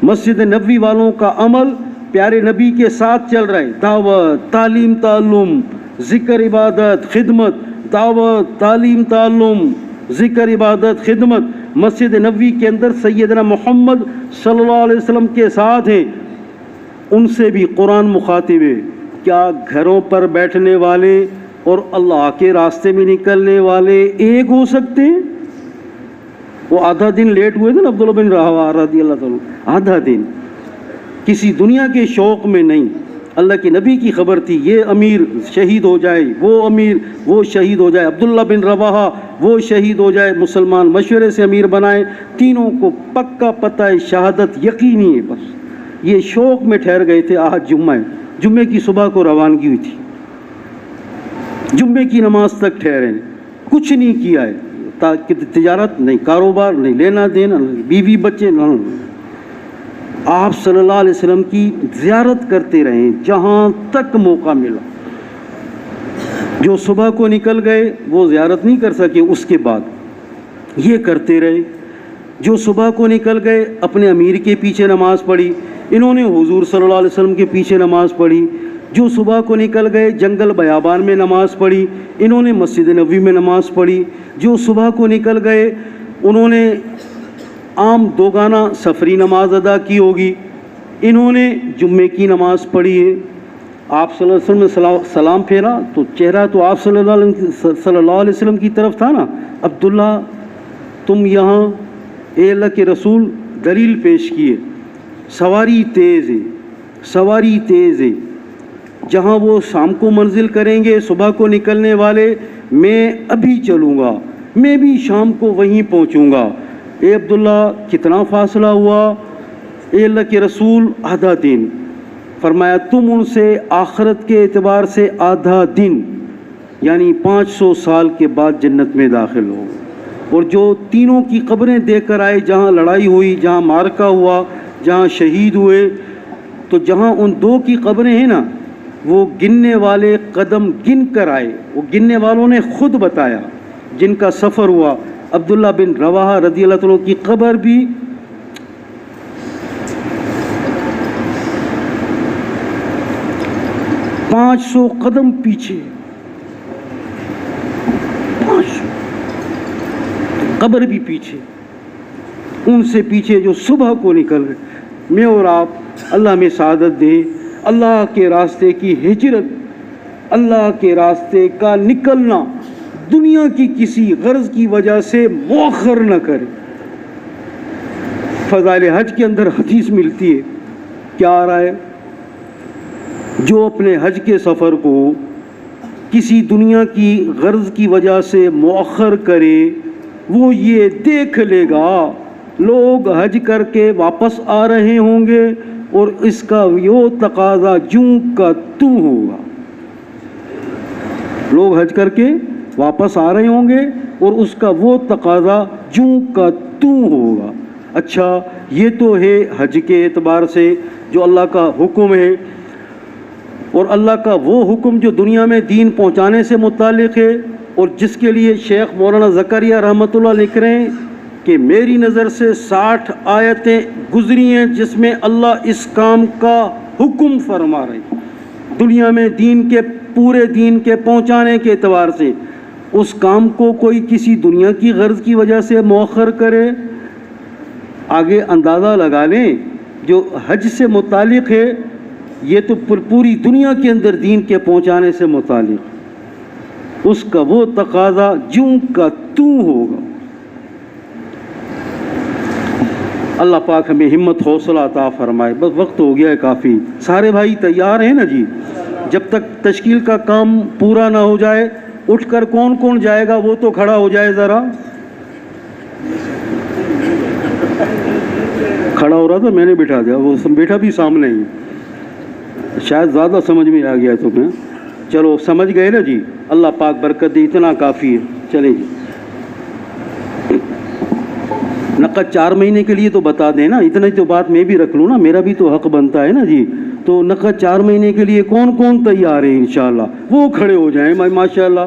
مسجد نبوی والوں کا عمل پیارے نبی کے ساتھ چل رہا ہے، دعوت، تعلیم، تعلم، ذکر، عبادت، خدمت، دعوت، تعلیم، تعلم، ذکر، عبادت، خدمت، مسجد نبوی کے اندر سیدنا محمد صلی اللہ علیہ وسلم کے ساتھ ہیں، ان سے بھی قرآن مخاطب ہے۔ کیا گھروں پر بیٹھنے والے اور اللہ کے راستے میں نکلنے والے ایک ہو سکتے ہیں؟ وہ آدھا دن لیٹ ہوئے تھے نا عبداللہ بن رواحہ رضی اللہ تعالیٰ، آدھا دن کسی دنیا کے شوق میں نہیں، اللہ کے نبی کی خبر تھی یہ امیر شہید ہو جائے، وہ امیر وہ شہید ہو جائے، عبداللہ بن رواحہ وہ شہید ہو جائے، مسلمان مشورے سے امیر بنائے، تینوں کو پکا پتہ ہے، شہادت یقینی ہے، بس یہ شوق میں ٹھہر گئے تھے۔ آج جمعہ ہے، جمعے کی صبح کو روانگی ہوئی تھی، جمعے کی نماز تک ٹھہرے، کچھ نہیں کیا ہے، تجارت نہیں، کاروبار نہیں، لینا دینا نہیں، بیوی بچے نہیں، آپ صلی اللہ علیہ وسلم کی زیارت کرتے رہیں جہاں تک موقع ملا۔ جو صبح کو نکل گئے وہ زیارت نہیں کر سکے، اس کے بعد یہ کرتے رہے۔ جو صبح کو نکل گئے اپنے امیر کے پیچھے نماز پڑھی، انہوں نے حضور صلی اللہ علیہ وسلم کے پیچھے نماز پڑھی۔ جو صبح کو نکل گئے جنگل بیابان میں نماز پڑھی، انہوں نے مسجد نبوی میں نماز پڑھی۔ جو صبح کو نکل گئے انہوں نے عام دوگانہ سفری نماز ادا کی ہوگی، انہوں نے جمعے کی نماز پڑھی ہے۔ آپ صلی اللہ علیہ وسلم نے سلام پھیرا تو چہرہ تو آپ صلی اللہ علیہ وسلم کی طرف تھا نا، عبداللہ تم یہاں، اے اللہ کے رسول دلیل پیش کیے، سواری تیز ہے، سواری تیز ہے، جہاں وہ شام کو منزل کریں گے صبح کو نکلنے والے، میں ابھی چلوں گا، میں بھی شام کو وہیں پہنچوں گا۔ اے عبداللہ کتنا فاصلہ ہوا؟ اے اللہ کے رسول آدھا دن۔ فرمایا تم ان سے آخرت کے اعتبار سے آدھا دن یعنی 500 سال کے بعد جنت میں داخل ہو۔ اور جو تینوں کی قبریں دیکھ کر آئے، جہاں لڑائی ہوئی، جہاں معرکہ ہوا، جہاں شہید ہوئے، تو جہاں ان دو کی قبریں ہیں نا، وہ گننے والے قدم گن کر آئے، وہ گننے والوں نے خود بتایا جن کا سفر ہوا۔ عبداللہ بن رواحہ رضی اللہ عنہ کی قبر بھی 500 قدم پیچھے، 500 قبر بھی پیچھے، ان سے پیچھے جو صبح کو نکل گئے۔ میں اور آپ اللہ میں سعادت دے، اللہ کے راستے کی ہجرت، اللہ کے راستے کا نکلنا دنیا کی کسی غرض کی وجہ سے مؤخر نہ کرے۔ فضائل حج کے اندر حدیث ملتی ہے، کیا آ رہا ہے؟ جو اپنے حج کے سفر کو کسی دنیا کی غرض کی وجہ سے مؤخر کرے، وہ یہ دیکھ لے گا لوگ حج کر کے واپس آ رہے ہوں گے اور اس کا یہ تقاضا جوں کا توں ہوگا۔ لوگ حج کر کے واپس آ رہے ہوں گے اور اس کا وہ تقاضا جوں کا توں ہوگا۔ اچھا، یہ تو ہے حج کے اعتبار سے جو اللہ کا حکم ہے، اور اللہ کا وہ حکم جو دنیا میں دین پہنچانے سے متعلق ہے، اور جس کے لیے شیخ مولانا زکریا رحمۃ اللہ لکھ رہے ہیں کہ میری نظر سے 60 آیتیں گزری ہیں جس میں اللہ اس کام کا حکم فرما رہے ہیں۔ دنیا میں دین کے پورے دین کے پہنچانے کے اعتبار سے اس کام کو کوئی کسی دنیا کی غرض کی وجہ سے مؤخر کرے، آگے اندازہ لگا لیں جو حج سے متعلق ہے یہ تو پوری دنیا کے اندر دین کے پہنچانے سے متعلق، اس کا وہ تقاضا جوں کا توں ہوگا۔ اللہ پاک ہمیں ہمت حوصلہ عطا فرمائے۔ بس وقت ہو گیا ہے کافی، سارے بھائی تیار ہیں نا جی؟ جب تک تشکیل کا کام پورا نہ ہو جائے اٹھ کر کون کون جائے گا وہ تو کھڑا ہو جائے ذرا۔ کھڑا ہو رہا تھا میں نے بٹھا دیا، وہ بیٹھا بھی سامنے ہی، شاید زیادہ سمجھ میں آ گیا تمہیں۔ چلو سمجھ گئے نا جی؟ اللہ پاک برکت دے، اتنا کافی ہے۔ چلیں جی، نقد 4 مہینے کے لیے تو بتا دیں نا، اتنا ہی تو بات میں بھی رکھ لوں نا، میرا بھی تو حق بنتا ہے نا جی۔ تو نقد 4 مہینے کے لیے کون کون تیار ہے انشاءاللہ وہ کھڑے ہو جائیں ماشاءاللہ۔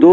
2